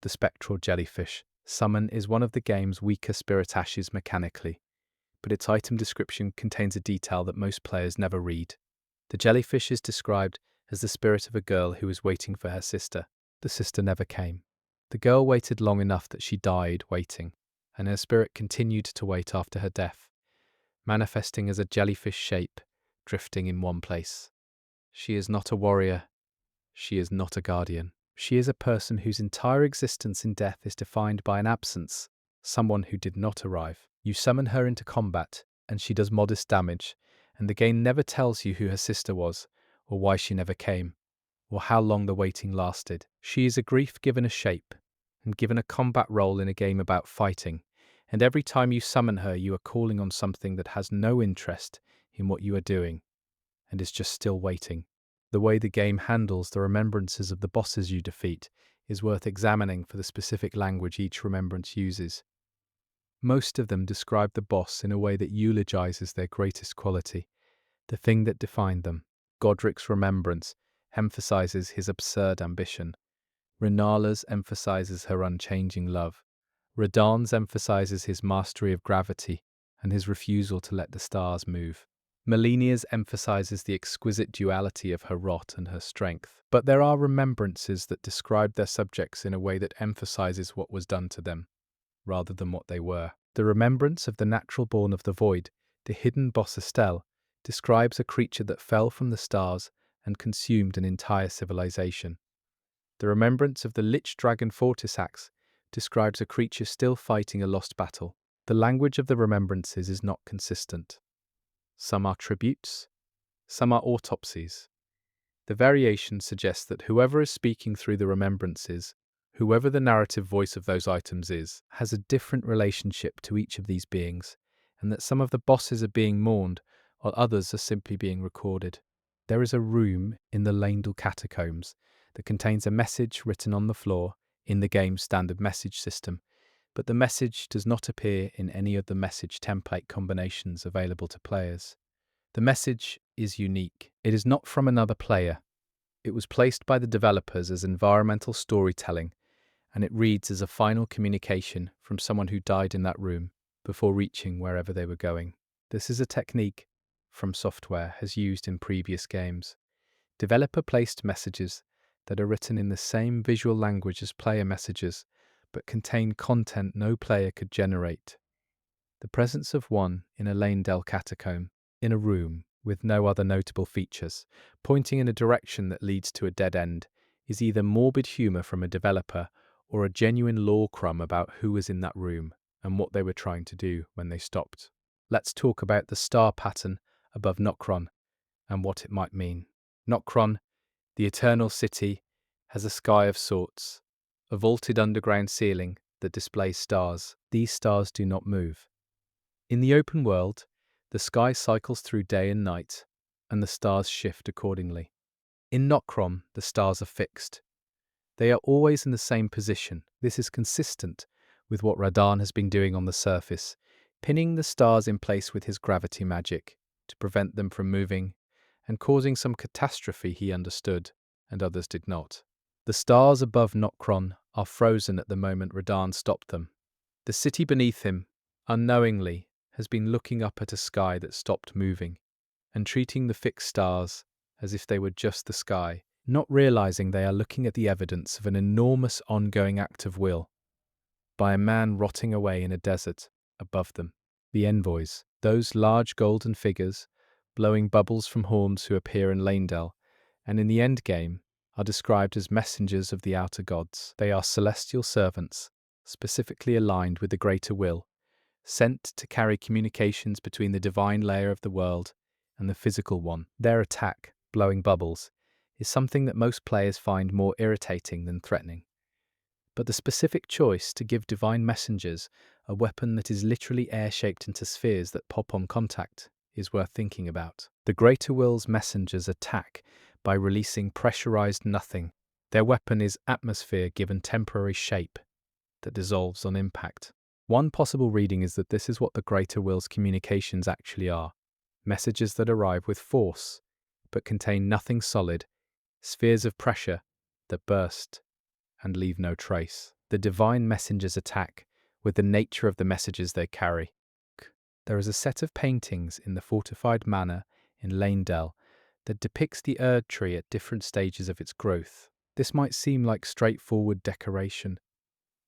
The spectral jellyfish summon is one of the game's weaker spirit ashes mechanically, but its item description contains a detail that most players never read. The jellyfish is described as the spirit of a girl who was waiting for her sister. The sister never came. The girl waited long enough that she died waiting, and her spirit continued to wait after her death, manifesting as a jellyfish shape, drifting in one place. She is not a warrior. She is not a guardian. She is a person whose entire existence in death is defined by an absence, someone who did not arrive. You summon her into combat, and she does modest damage, and the game never tells you who her sister was, or why she never came, or how long the waiting lasted. She is a grief given a shape, and given a combat role in a game about fighting, and every time you summon her you are calling on something that has no interest in what you are doing, and is just still waiting. The way the game handles the remembrances of the bosses you defeat is worth examining for the specific language each remembrance uses. Most of them describe the boss in a way that eulogizes their greatest quality, the thing that defined them. Godric's remembrance emphasizes his absurd ambition. Renala's emphasizes her unchanging love. Radahn's emphasizes his mastery of gravity and his refusal to let the stars move. Melinia's emphasizes the exquisite duality of her rot and her strength. But there are remembrances that describe their subjects in a way that emphasizes what was done to them, rather than what they were. The remembrance of the natural born of the void, the hidden boss Estelle, describes a creature that fell from the stars and consumed an entire civilization. The remembrance of the lich dragon Fortisax describes a creature still fighting a lost battle. The language of the remembrances is not consistent. Some are tributes, some are autopsies. The variation suggests that whoever is speaking through the remembrances, whoever the narrative voice of those items is, has a different relationship to each of these beings, and that some of the bosses are being mourned, while others are simply being recorded. There is a room in the Leyndell catacombs that contains a message written on the floor in the game's standard message system, but the message does not appear in any of the message template combinations available to players. The message is unique. It is not from another player. It was placed by the developers as environmental storytelling, and it reads as a final communication from someone who died in that room before reaching wherever they were going. This is a technique From Software has used in previous games. Developer-placed messages that are written in the same visual language as player messages, but contain content no player could generate. The presence of one in a Leyndell catacomb, in a room with no other notable features, pointing in a direction that leads to a dead end, is either morbid humour from a developer or a genuine lore crumb about who was in that room and what they were trying to do when they stopped. Let's talk about the star pattern above Nokron and what it might mean. Nokron, the eternal city, has a sky of sorts, a vaulted underground ceiling that displays stars. These stars do not move. In the open world, the sky cycles through day and night, and the stars shift accordingly. In Nokron, the stars are fixed. They are always in the same position. This is consistent with what Radahn has been doing on the surface, pinning the stars in place with his gravity magic to prevent them from moving and causing some catastrophe he understood and others did not. The stars above Nokron are frozen at the moment Radahn stopped them. The city beneath him, unknowingly, has been looking up at a sky that stopped moving and treating the fixed stars as if they were just the sky, not realizing they are looking at the evidence of an enormous ongoing act of will by a man rotting away in a desert above them. The envoys, those large golden figures, blowing bubbles from horns who appear in Leyndell, and in the endgame, are described as messengers of the outer gods. They are celestial servants, specifically aligned with the greater will, sent to carry communications between the divine layer of the world and the physical one. Their attack, blowing bubbles, is something that most players find more irritating than threatening. But the specific choice to give divine messengers a weapon that is literally air-shaped into spheres that pop on contact is worth thinking about. The Greater Will's messengers attack by releasing pressurized nothing. Their weapon is atmosphere given temporary shape that dissolves on impact. One possible reading is that this is what the Greater Will's communications actually are: messages that arrive with force, but contain nothing solid, spheres of pressure that burst and leave no trace. The divine messengers attack with the nature of the messages they carry. There is a set of paintings in the fortified manor in Lanedell that depicts the Erd tree at different stages of its growth. This might seem like straightforward decoration,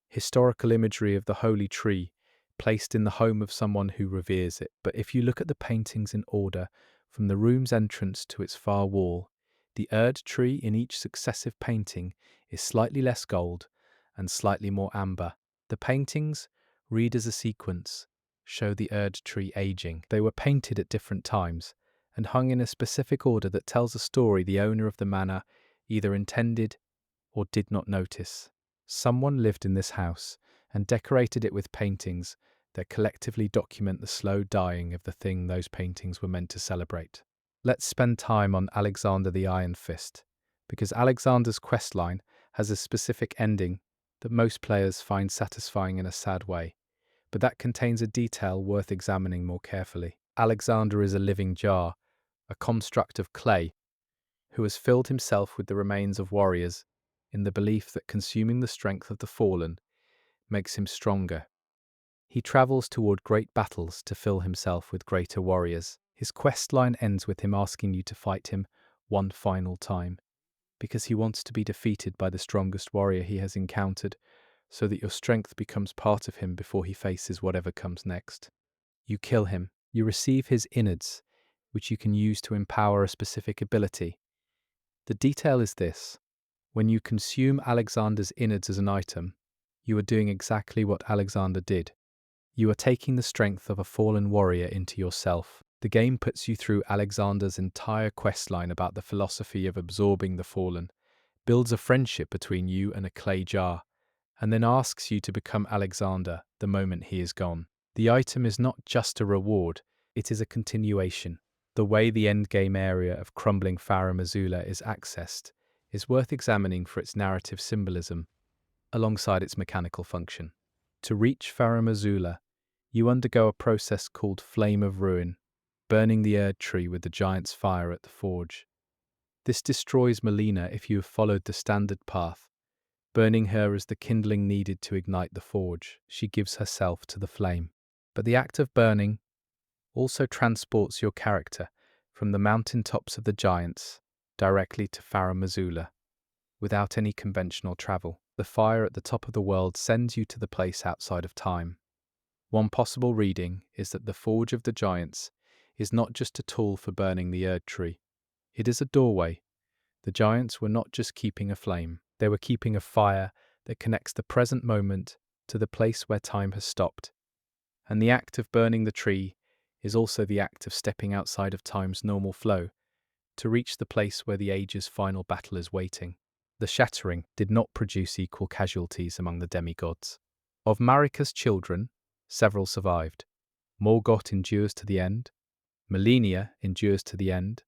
historical imagery of the holy tree placed in the home of someone who reveres it. But if you look at the paintings in order, from the room's entrance to its far wall, the Erd tree in each successive painting is slightly less gold and slightly more amber. The paintings, read as a sequence, show the Erd tree aging. They were painted at different times and hung in a specific order that tells a story the owner of the manor either intended or did not notice. Someone lived in this house and decorated it with paintings that collectively document the slow dying of the thing those paintings were meant to celebrate. Let's spend time on Alexander the Iron Fist, because Alexander's questline has a specific ending that most players find satisfying in a sad way, but that contains a detail worth examining more carefully. Alexander is a living jar, a construct of clay, who has filled himself with the remains of warriors in the belief that consuming the strength of the fallen makes him stronger. He travels toward great battles to fill himself with greater warriors. His quest line ends with him asking you to fight him one final time, because he wants to be defeated by the strongest warrior he has encountered, so that your strength becomes part of him before he faces whatever comes next. You kill him. You receive his innards, which you can use to empower a specific ability. The detail is this: when you consume Alexander's innards as an item, you are doing exactly what Alexander did. You are taking the strength of a fallen warrior into yourself. The game puts you through Alexander's entire questline about the philosophy of absorbing the fallen, builds a friendship between you and a clay jar, and then asks you to become Alexander the moment he is gone. The item is not just a reward, it is a continuation. The way the endgame area of crumbling Farum Azula is accessed is worth examining for its narrative symbolism, alongside its mechanical function. To reach Farum Azula, you undergo a process called Flame of Ruin, burning the Erd tree with the giant's fire at the forge. This destroys Melina if you have followed the standard path, burning her as the kindling needed to ignite the forge. She gives herself to the flame. But the act of burning also transports your character from the mountaintops of the giants directly to Farum Azula, without any conventional travel. The fire at the top of the world sends you to the place outside of time. One possible reading is that the Forge of the Giants is not just a tool for burning the Erd tree. It is a doorway. The giants were not just keeping a flame, they were keeping a fire that connects the present moment to the place where time has stopped. And the act of burning the tree is also the act of stepping outside of time's normal flow to reach the place where the age's final battle is waiting. The shattering did not produce equal casualties among the demigods. Of Marika's children, several survived. Morgoth endures to the end. Melania endures to the end.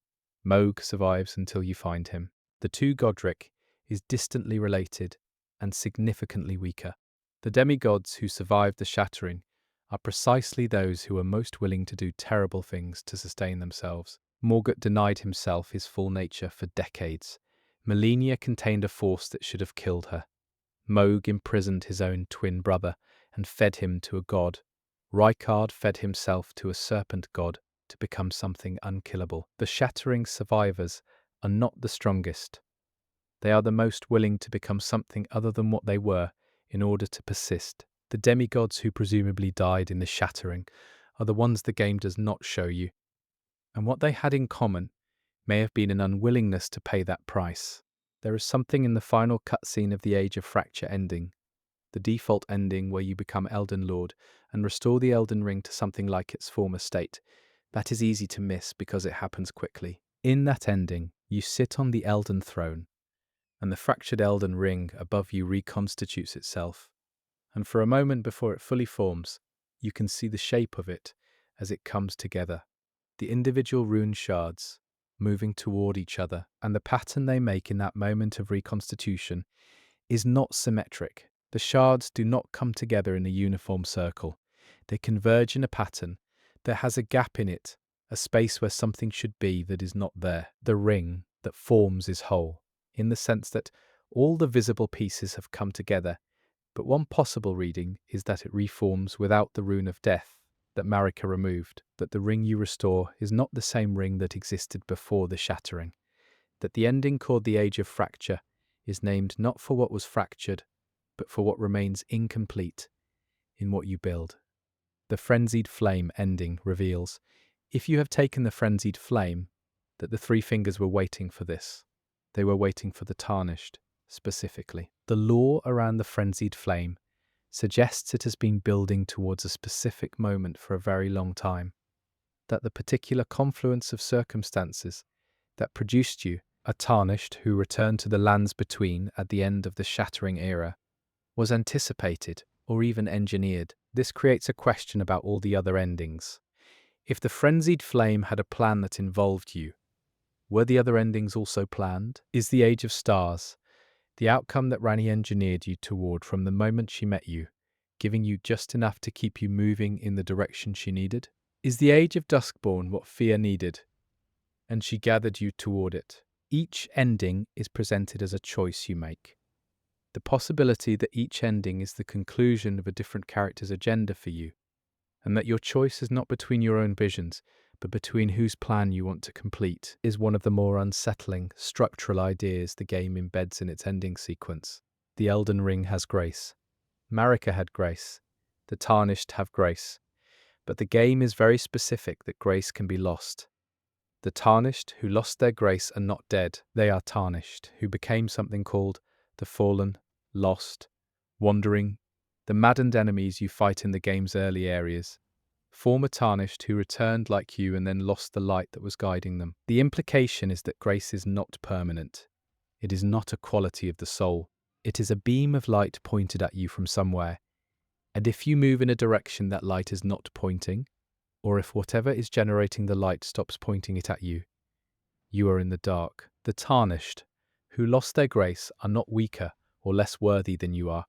Moog survives until you find him. The two Godric is distantly related and significantly weaker. The demigods who survived the shattering are precisely those who are most willing to do terrible things to sustain themselves. Morgoth denied himself his full nature for decades. Melania contained a force that should have killed her. Moog imprisoned his own twin brother and fed him to a god. Rykard fed himself to a serpent god to become something unkillable. The shattering survivors are not the strongest. They are the most willing to become something other than what they were in order to persist. The demigods who presumably died in the shattering are the ones the game does not show you, and what they had in common may have been an unwillingness to pay that price. There is something in the final cutscene of the Age of Fracture ending, the default ending where you become Elden Lord and restore the Elden Ring to something like its former state, that is easy to miss because it happens quickly. In that ending, you sit on the Elden Throne, and the fractured Elden Ring above you reconstitutes itself. And for a moment before it fully forms, you can see the shape of it as it comes together. The individual rune shards moving toward each other, and the pattern they make in that moment of reconstitution is not symmetric. The shards do not come together in a uniform circle. They converge in a pattern that has a gap in it, a space where something should be that is not there. The ring that forms is whole, in the sense that all the visible pieces have come together, but one possible reading is that it reforms without the rune of death that Marika removed, that the ring you restore is not the same ring that existed before the shattering, that the ending called the Age of Fracture is named not for what was fractured, but for what remains incomplete in what you build. The frenzied flame ending reveals, if you have taken the frenzied flame, that the three fingers were waiting for this. They were waiting for the Tarnished, specifically. The lore around the frenzied flame suggests it has been building towards a specific moment for a very long time, that the particular confluence of circumstances that produced you, a Tarnished who returned to the lands between at the end of the shattering era, was anticipated or even engineered. This creates a question about all the other endings. If the frenzied flame had a plan that involved you, were the other endings also planned? Is the Age of Stars the outcome that Rani engineered you toward from the moment she met you, giving you just enough to keep you moving in the direction she needed? Is the Age of Duskborn what fear needed, and she gathered you toward it? Each ending is presented as a choice you make. The possibility that each ending is the conclusion of a different character's agenda for you, and that your choice is not between your own visions, but between whose plan you want to complete, is one of the more unsettling structural ideas the game embeds in its ending sequence. The Elden Ring has grace. Marika had grace. The Tarnished have grace. But the game is very specific that grace can be lost. The Tarnished who lost their grace are not dead. They are Tarnished, who became something called the Fallen, Lost, Wandering, the maddened enemies you fight in the game's early areas. Former Tarnished who returned like you and then lost the light that was guiding them. The implication is that grace is not permanent. It is not a quality of the soul. It is a beam of light pointed at you from somewhere. And if you move in a direction that light is not pointing, or if whatever is generating the light stops pointing it at you, you are in the dark. The Tarnished, who lost their grace, are not weaker or less worthy than you are.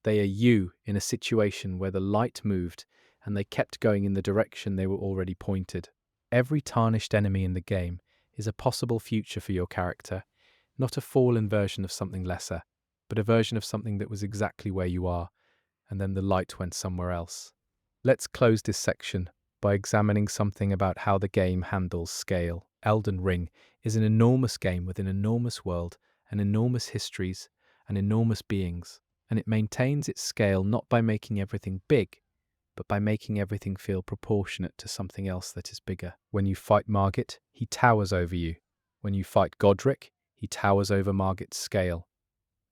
They are you in a situation where the light moved and they kept going in the direction they were already pointed. Every Tarnished enemy in the game is a possible future for your character, not a fallen version of something lesser, but a version of something that was exactly where you are, and then the light went somewhere else. Let's close this section by examining something about how the game handles scale. Elden Ring is an enormous game with an enormous world, and enormous histories, and enormous beings, and it maintains its scale not by making everything big, but by making everything feel proportionate to something else that is bigger. When you fight Margit, he towers over you. When you fight Godric, he towers over Margit's scale.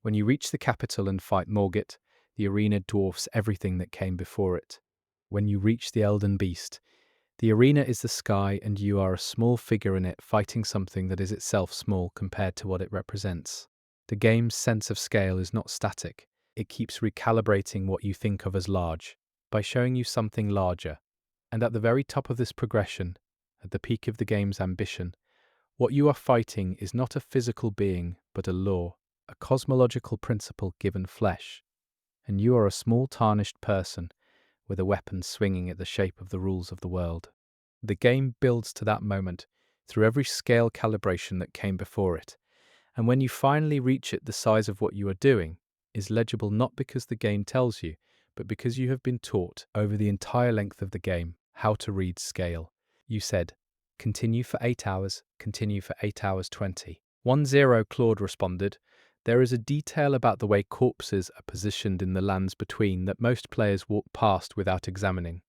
When you reach the capital and fight Morgit, the arena dwarfs everything that came before it. When you reach the Elden Beast, the arena is the sky and you are a small figure in it fighting something that is itself small compared to what it represents. The game's sense of scale is not static. It keeps recalibrating what you think of as large by showing you something larger. And at the very top of this progression, at the peak of the game's ambition, what you are fighting is not a physical being, but a law, a cosmological principle given flesh. And you are a small tarnished person with a weapon swinging at the shape of the rules of the world. The game builds to that moment through every scale calibration that came before it, and when you finally reach it, the size of what you are doing is legible not because the game tells you, but because you have been taught over the entire length of the game how to read scale. You said, continue for 8 hours, continue for 8 hours 20. 10 Claude responded, there is a detail about the way corpses are positioned in the lands between that most players walk past without examining,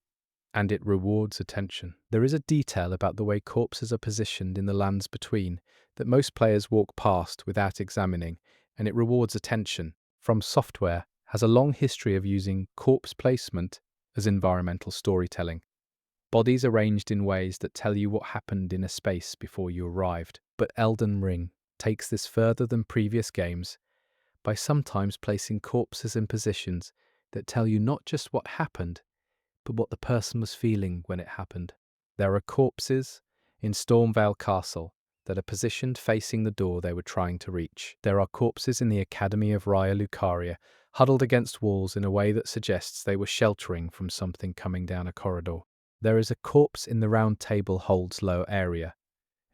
and it rewards attention. There is a detail about the way corpses are positioned in the lands between that most players walk past without examining, and it rewards attention. From Software has a long history of using corpse placement as environmental storytelling. Bodies arranged in ways that tell you what happened in a space before you arrived. But Elden Ring takes this further than previous games by sometimes placing corpses in positions that tell you not just what happened, but what the person was feeling when it happened. There are corpses in Stormvale Castle that are positioned facing the door they were trying to reach. There are corpses in the Academy of Raya Lucaria, huddled against walls in a way that suggests they were sheltering from something coming down a corridor. There is a corpse in the Round Table Hold's low area,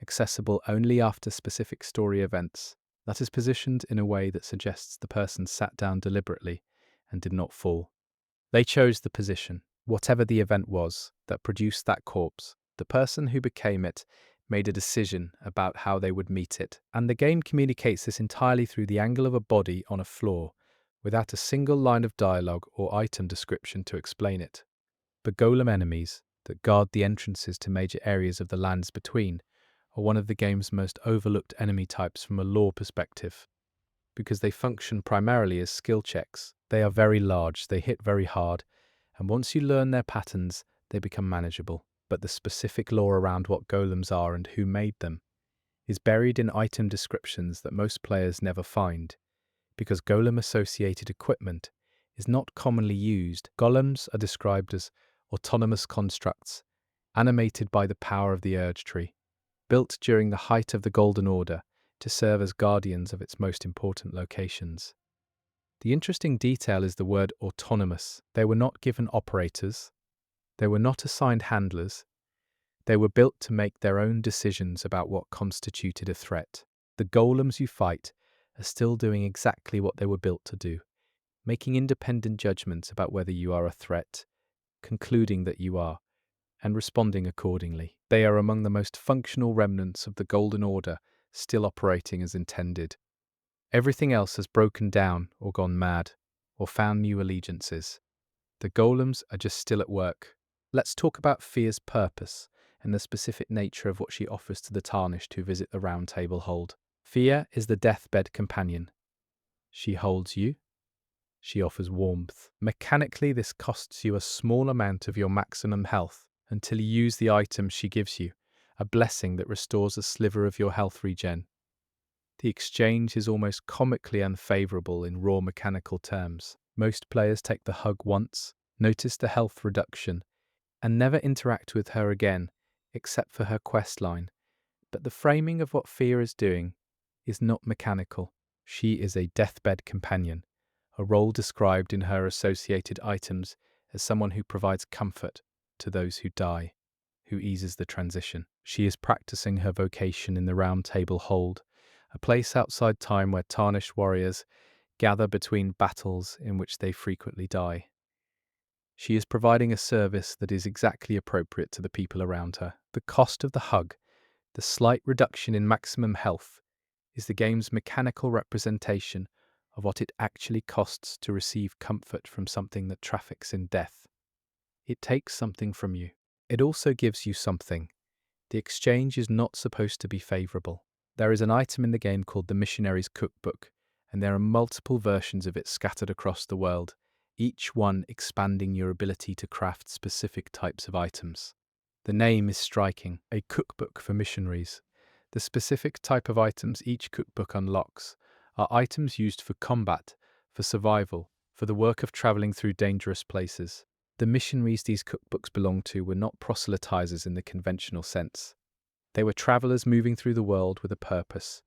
accessible only after specific story events, that is positioned in a way that suggests the person sat down deliberately and did not fall. They chose the position. Whatever the event was that produced that corpse, the person who became it made a decision about how they would meet it. And the game communicates this entirely through the angle of a body on a floor, without a single line of dialogue or item description to explain it. The golem enemies that guard the entrances to major areas of the lands between are one of the game's most overlooked enemy types from a lore perspective, because they function primarily as skill checks. They are very large, they hit very hard, and once you learn their patterns, they become manageable. But the specific lore around what golems are and who made them is buried in item descriptions that most players never find, because golem-associated equipment is not commonly used. Golems are described as autonomous constructs, animated by the power of the Urge Tree, built during the height of the Golden Order to serve as guardians of its most important locations. The interesting detail is the word autonomous. They were not given operators. They were not assigned handlers. They were built to make their own decisions about what constituted a threat. The golems you fight are still doing exactly what they were built to do, making independent judgments about whether you are a threat, concluding that you are, and responding accordingly. They are among the most functional remnants of the Golden Order, still operating as intended. Everything else has broken down or gone mad, or found new allegiances. The golems are just still at work. Let's talk about Fear's purpose and the specific nature of what she offers to the Tarnished who visit the Round Table Hold. Fear is the deathbed companion. She holds you. She offers warmth. Mechanically, this costs you a small amount of your maximum health until you use the item she gives you, a blessing that restores a sliver of your health regen. The exchange is almost comically unfavorable in raw mechanical terms. Most players take the hug once, notice the health reduction, and never interact with her again, except for her questline. But the framing of what Fear is doing is not mechanical. She is a deathbed companion, a role described in her associated items as someone who provides comfort to those who die, who eases the transition. She is practicing her vocation in the Round Table Hold, a place outside time where Tarnished warriors gather between battles in which they frequently die. She is providing a service that is exactly appropriate to the people around her. The cost of the hug, the slight reduction in maximum health, is the game's mechanical representation of what it actually costs to receive comfort from something that traffics in death. It takes something from you. It also gives you something. The exchange is not supposed to be favorable. There is an item in the game called the Missionary's Cookbook, and there are multiple versions of it scattered across the world, each one expanding your ability to craft specific types of items. The name is striking, a cookbook for missionaries. The specific type of items each cookbook unlocks are items used for combat, for survival, for the work of traveling through dangerous places. The missionaries these cookbooks belonged to were not proselytizers in the conventional sense. They were travelers moving through the world with a purpose,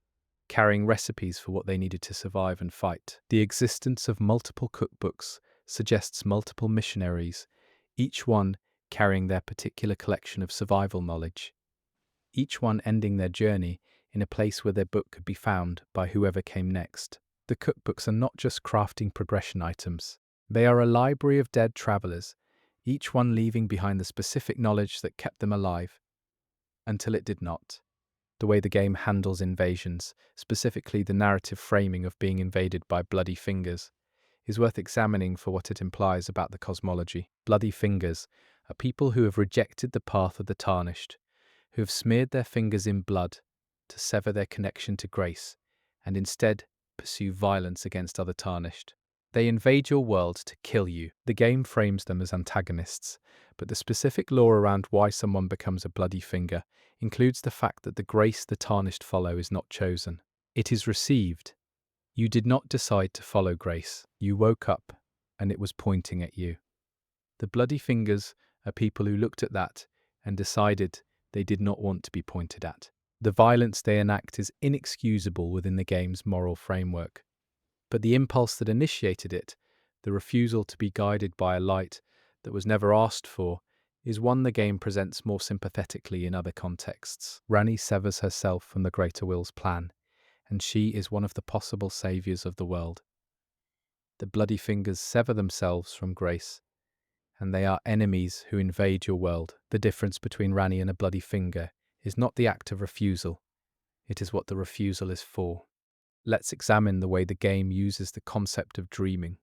carrying recipes for what they needed to survive and fight. The existence of multiple cookbooks suggests multiple missionaries, each one carrying their particular collection of survival knowledge, each one ending their journey in a place where their book could be found by whoever came next. The cookbooks are not just crafting progression items. They are a library of dead travelers, each one leaving behind the specific knowledge that kept them alive until it did not. The way the game handles invasions, specifically the narrative framing of being invaded by bloody fingers, is worth examining for what it implies about the cosmology. Bloody fingers are people who have rejected the path of the Tarnished, who have smeared their fingers in blood to sever their connection to grace, and instead pursue violence against other Tarnished. They invade your world to kill you. The game frames them as antagonists, but the specific lore around why someone becomes a bloody finger includes the fact that the grace the Tarnished follow is not chosen. It is received. You did not decide to follow grace. You woke up, and it was pointing at you. The bloody fingers are people who looked at that and decided they did not want to be pointed at. The violence they enact is inexcusable within the game's moral framework. But the impulse that initiated it, the refusal to be guided by a light that was never asked for, is one the game presents more sympathetically in other contexts. Rani severs herself from the Greater Will's plan, and she is one of the possible saviors of the world. The bloody fingers sever themselves from grace, and they are enemies who invade your world. The difference between Rani and a bloody finger is not the act of refusal, it is what the refusal is for. Let's examine the way the game uses the concept of dreaming.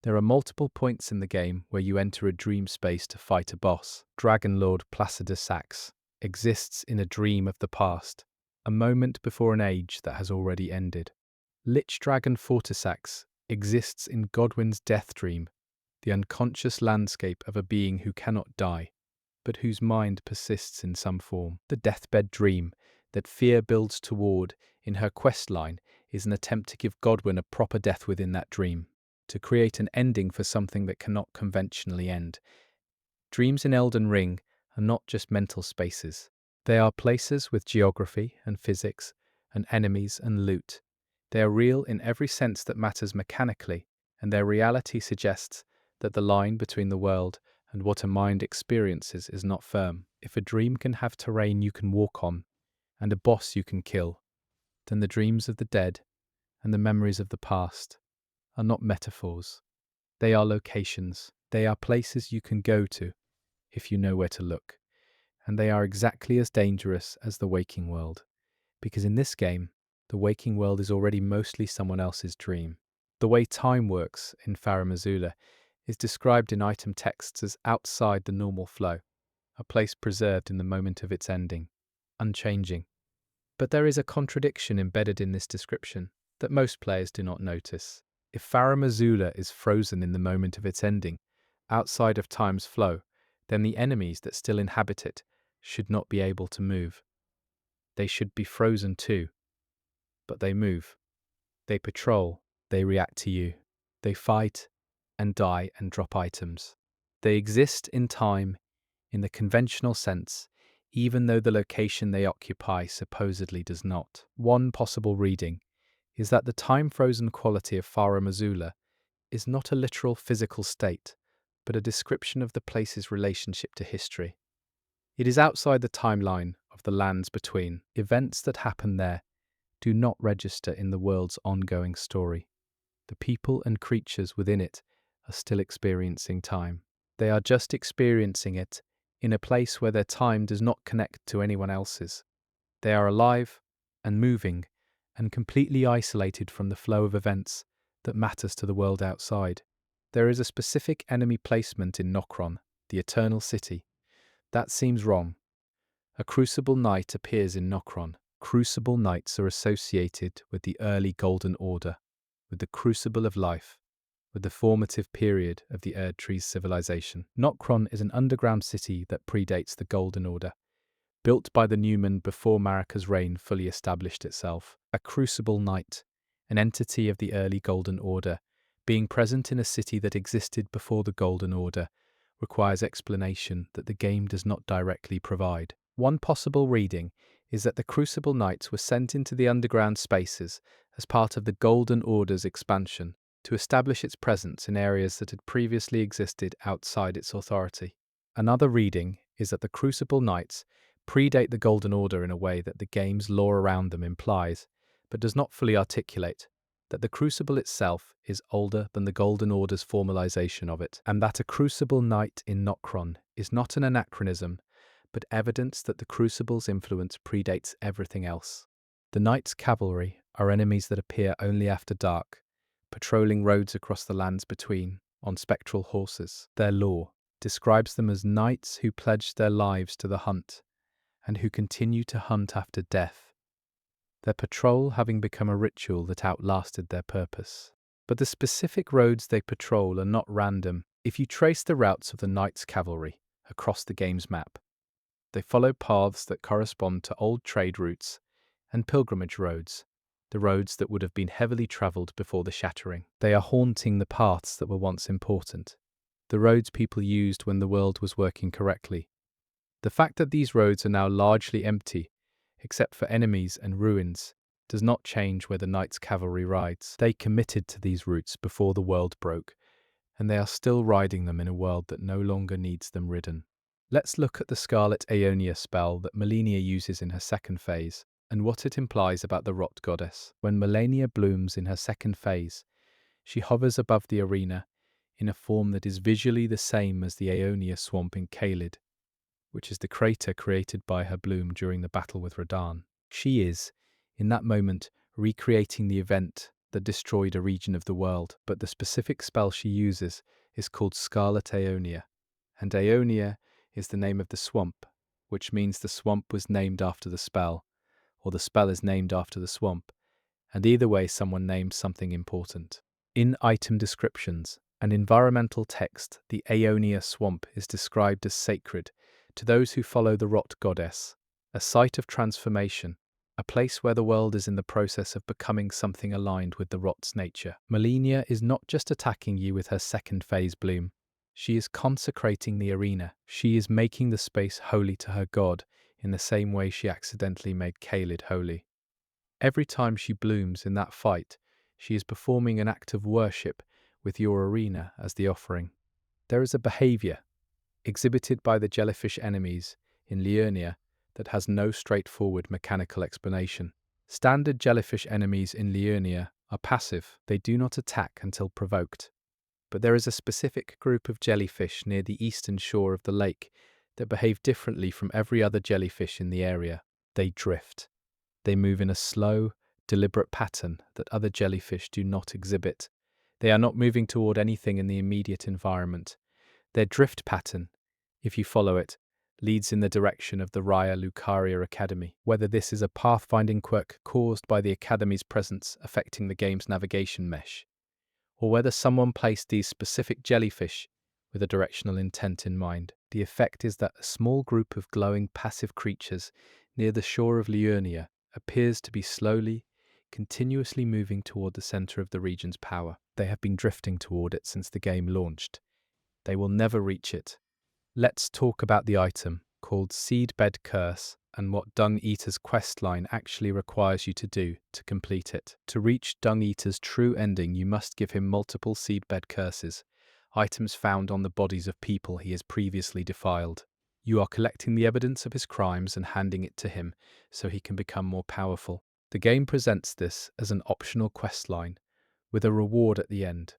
There are multiple points in the game where you enter a dream space to fight a boss. Dragon Lord Placidus Sax exists in a dream of the past, a moment before an age that has already ended. Lich Dragon Fortisax exists in Godwyn's death dream, the unconscious landscape of a being who cannot die, but whose mind persists in some form. The deathbed dream that Fear builds toward in her questline is an attempt to give Godwyn a proper death within that dream, to create an ending for something that cannot conventionally end. Dreams in Elden Ring are not just mental spaces. They are places with geography and physics and enemies and loot. They are real in every sense that matters mechanically, and their reality suggests that the line between the world and what a mind experiences is not firm. If a dream can have terrain you can walk on, and a boss you can kill, then the dreams of the dead and the memories of the past are not metaphors. They are locations. They are places you can go to if you know where to look. And they are exactly as dangerous as the waking world, because in this game, the waking world is already mostly someone else's dream. The way time works in Farum Azula is described in item texts as outside the normal flow, a place preserved in the moment of its ending, unchanging. But there is a contradiction embedded in this description that most players do not notice. If Farum Azula is frozen in the moment of its ending, outside of time's flow, then the enemies that still inhabit it should not be able to move. They should be frozen too. But they move. They patrol. They react to you. They fight and die and drop items. They exist in time in the conventional sense, even though the location they occupy supposedly does not. One possible reading is that the time-frozen quality of Farum Azula is not a literal physical state, but a description of the place's relationship to history. It is outside the timeline of the lands between. Events that happen there do not register in the world's ongoing story. The people and creatures within it are still experiencing time. They are just experiencing it in a place where their time does not connect to anyone else's. They are alive and moving and completely isolated from the flow of events that matters to the world outside. There is a specific enemy placement in Nokron, the Eternal City. That seems wrong. A Crucible Knight appears in Nokron. Crucible Knights are associated with the early Golden Order, with the Crucible of Life, with the formative period of the Erdtree's civilization. Nokron is an underground city that predates the Golden Order, built by the Newman before Marika's reign fully established itself. A Crucible Knight, an entity of the early Golden Order, being present in a city that existed before the Golden Order, requires explanation that the game does not directly provide. One possible reading is that the Crucible Knights were sent into the underground spaces as part of the Golden Order's expansion to establish its presence in areas that had previously existed outside its authority. Another reading is that the Crucible Knights predate the Golden Order in a way that the game's lore around them implies, but does not fully articulate, that the Crucible itself is older than the Golden Order's formalization of it, and that a Crucible Knight in Nokron is not an anachronism, but evidence that the Crucible's influence predates everything else. The Knights' cavalry are enemies that appear only after dark, patrolling roads across the lands between, on spectral horses. Their lore describes them as knights who pledged their lives to the hunt, and who continue to hunt after death, their patrol having become a ritual that outlasted their purpose. But the specific roads they patrol are not random. If you trace the routes of the Knights' cavalry across the game's map, they follow paths that correspond to old trade routes and pilgrimage roads, the roads that would have been heavily travelled before the shattering. They are haunting the paths that were once important, the roads people used when the world was working correctly. The fact that these roads are now largely empty, except for enemies and ruins, does not change where the Knights' cavalry rides. They committed to these routes before the world broke, and they are still riding them in a world that no longer needs them ridden. Let's look at the Scarlet Aeonia spell that Melania uses in her second phase, and what it implies about the Rot Goddess. When Melania blooms in her second phase, she hovers above the arena in a form that is visually the same as the Aeonia swamp in Caelid, which is the crater created by her bloom during the battle with Radahn. She is, in that moment, recreating the event that destroyed a region of the world, but the specific spell she uses is called Scarlet Aeonia, and Aeonia is the name of the swamp, which means the swamp was named after the spell, or the spell is named after the swamp, and either way someone named something important. In item descriptions and environmental text, the Aeonia swamp is described as sacred to those who follow the Rot Goddess, a site of transformation, a place where the world is in the process of becoming something aligned with the Rot's nature. Melania is not just attacking you with her second phase bloom, she is consecrating the arena. She is making the space holy to her god in the same way she accidentally made Caelid holy. Every time she blooms in that fight, she is performing an act of worship with your arena as the offering. There is a behavior exhibited by the jellyfish enemies in Liurnia that has no straightforward mechanical explanation. Standard jellyfish enemies in Liurnia are passive. They do not attack until provoked. But there is a specific group of jellyfish near the eastern shore of the lake that behave differently from every other jellyfish in the area. They drift. They move in a slow, deliberate pattern that other jellyfish do not exhibit. They are not moving toward anything in the immediate environment. Their drift pattern, if you follow it, leads in the direction of the Raya Lucaria Academy. Whether this is a pathfinding quirk caused by the Academy's presence affecting the game's navigation mesh, or whether someone placed these specific jellyfish with a directional intent in mind, the effect is that a small group of glowing passive creatures near the shore of Liurnia appears to be slowly, continuously moving toward the center of the region's power. They have been drifting toward it since the game launched. They will never reach it. Let's talk about the item called Seedbed Curse and what Dung Eater's questline actually requires you to do to complete it. To reach Dung Eater's true ending, you must give him multiple seedbed curses, items found on the bodies of people he has previously defiled. You are collecting the evidence of his crimes and handing it to him so he can become more powerful. The game presents this as an optional questline with a reward at the end,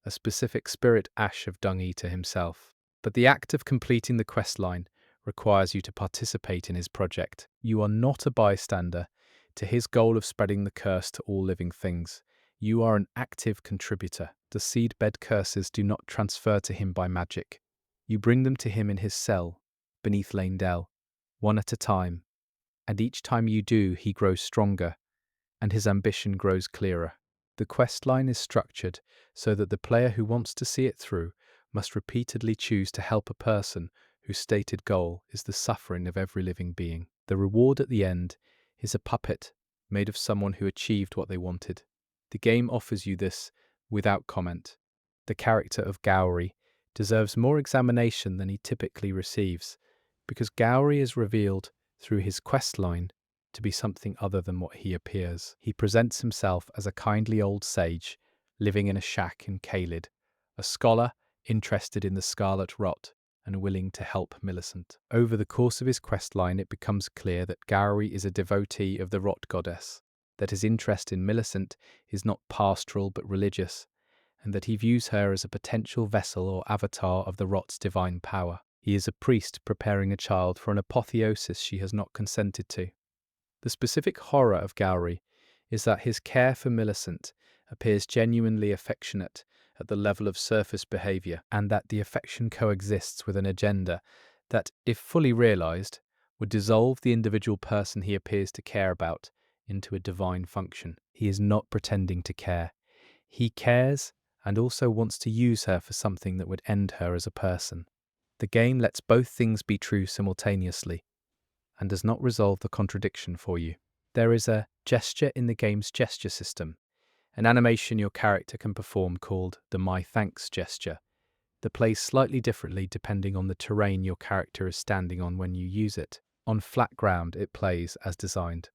a specific spirit ash of Dung Eater himself. But the act of completing the questline requires you to participate in his project. You are not a bystander to his goal of spreading the curse to all living things. You are an active contributor. The seedbed curses do not transfer to him by magic. You bring them to him in his cell, beneath Lane Dell, one at a time. And each time you do, he grows stronger, and his ambition grows clearer. The questline is structured so that the player who wants to see it through must repeatedly choose to help a person whose stated goal is the suffering of every living being. The reward at the end is a puppet made of someone who achieved what they wanted. The game offers you this without comment. The character of Gowry deserves more examination than he typically receives, because Gowry is revealed through his questline to be something other than what he appears. He presents himself as a kindly old sage living in a shack in Caelid, a scholar interested in the Scarlet Rot and willing to help Millicent. Over the course of his questline, it becomes clear that Gowry is a devotee of the Rot Goddess, that his interest in Millicent is not pastoral but religious, and that he views her as a potential vessel or avatar of the Rot's divine power. He is a priest preparing a child for an apotheosis she has not consented to. The specific horror of Gowry is that his care for Millicent appears genuinely affectionate at the level of surface behaviour, and that the affection coexists with an agenda that, if fully realised, would dissolve the individual person he appears to care about into a divine function. He is not pretending to care. He cares and also wants to use her for something that would end her as a person. The game lets both things be true simultaneously and does not resolve the contradiction for you. There is a gesture in the game's gesture system, an animation your character can perform called the My Thanks gesture, that plays slightly differently depending on the terrain your character is standing on when you use it. On flat ground, it plays as designed.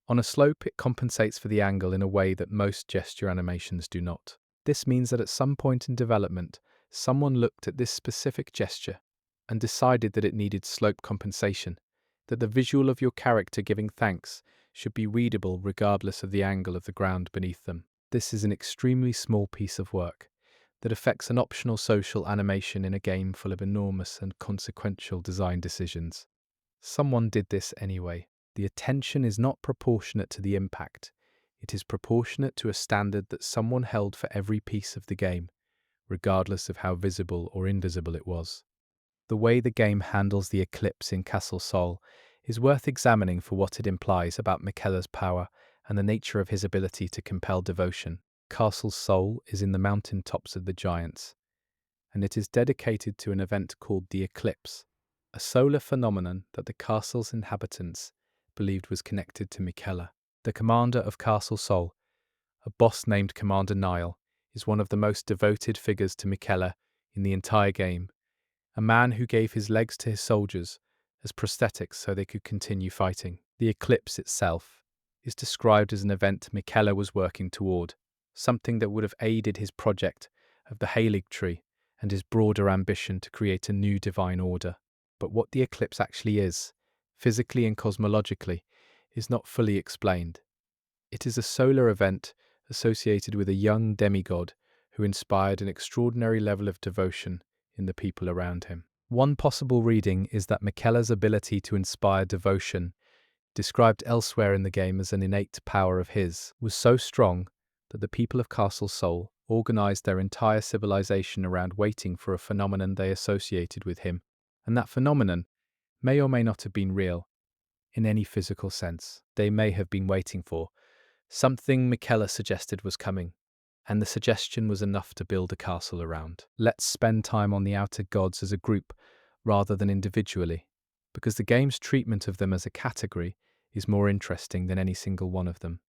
On a slope, it compensates for the angle in a way that most gesture animations do not. This means that at some point in development, someone looked at this specific gesture and decided that it needed slope compensation, that the visual of your character giving thanks should be readable regardless of the angle of the ground beneath them. This is an extremely small piece of work that affects an optional social animation in a game full of enormous and consequential design decisions. Someone did this anyway. The attention is not proportionate to the impact. It is proportionate to a standard that someone held for every piece of the game, regardless of how visible or invisible it was. The way the game handles the eclipse in Castle Sol is worth examining for what it implies about Miquella's power and the nature of his ability to compel devotion. Castle Sol is in the mountain tops of the Giants, and it is dedicated to an event called the eclipse, a solar phenomenon that the castle's inhabitants believed was connected to Miquella. The commander of Castle Sol, a boss named Commander Nile, is one of the most devoted figures to Miquella in the entire game, a man who gave his legs to his soldiers as prosthetics so they could continue fighting. The eclipse itself is described as an event Miquella was working toward, something that would have aided his project of the Halig Tree and his broader ambition to create a new divine order. But what the eclipse actually is, physically and cosmologically, is not fully explained. It is a solar event associated with a young demigod who inspired an extraordinary level of devotion in the people around him. One possible reading is that Miquella's ability to inspire devotion, described elsewhere in the game as an innate power of his, was so strong that the people of Castle Sol organized their entire civilization around waiting for a phenomenon they associated with him, and that phenomenon may or may not have been real in any physical sense. They may have been waiting for something Miquella suggested was coming, and the suggestion was enough to build a castle around. Let's spend time on the outer gods as a group rather than individually, because the game's treatment of them as a category is more interesting than any single one of them.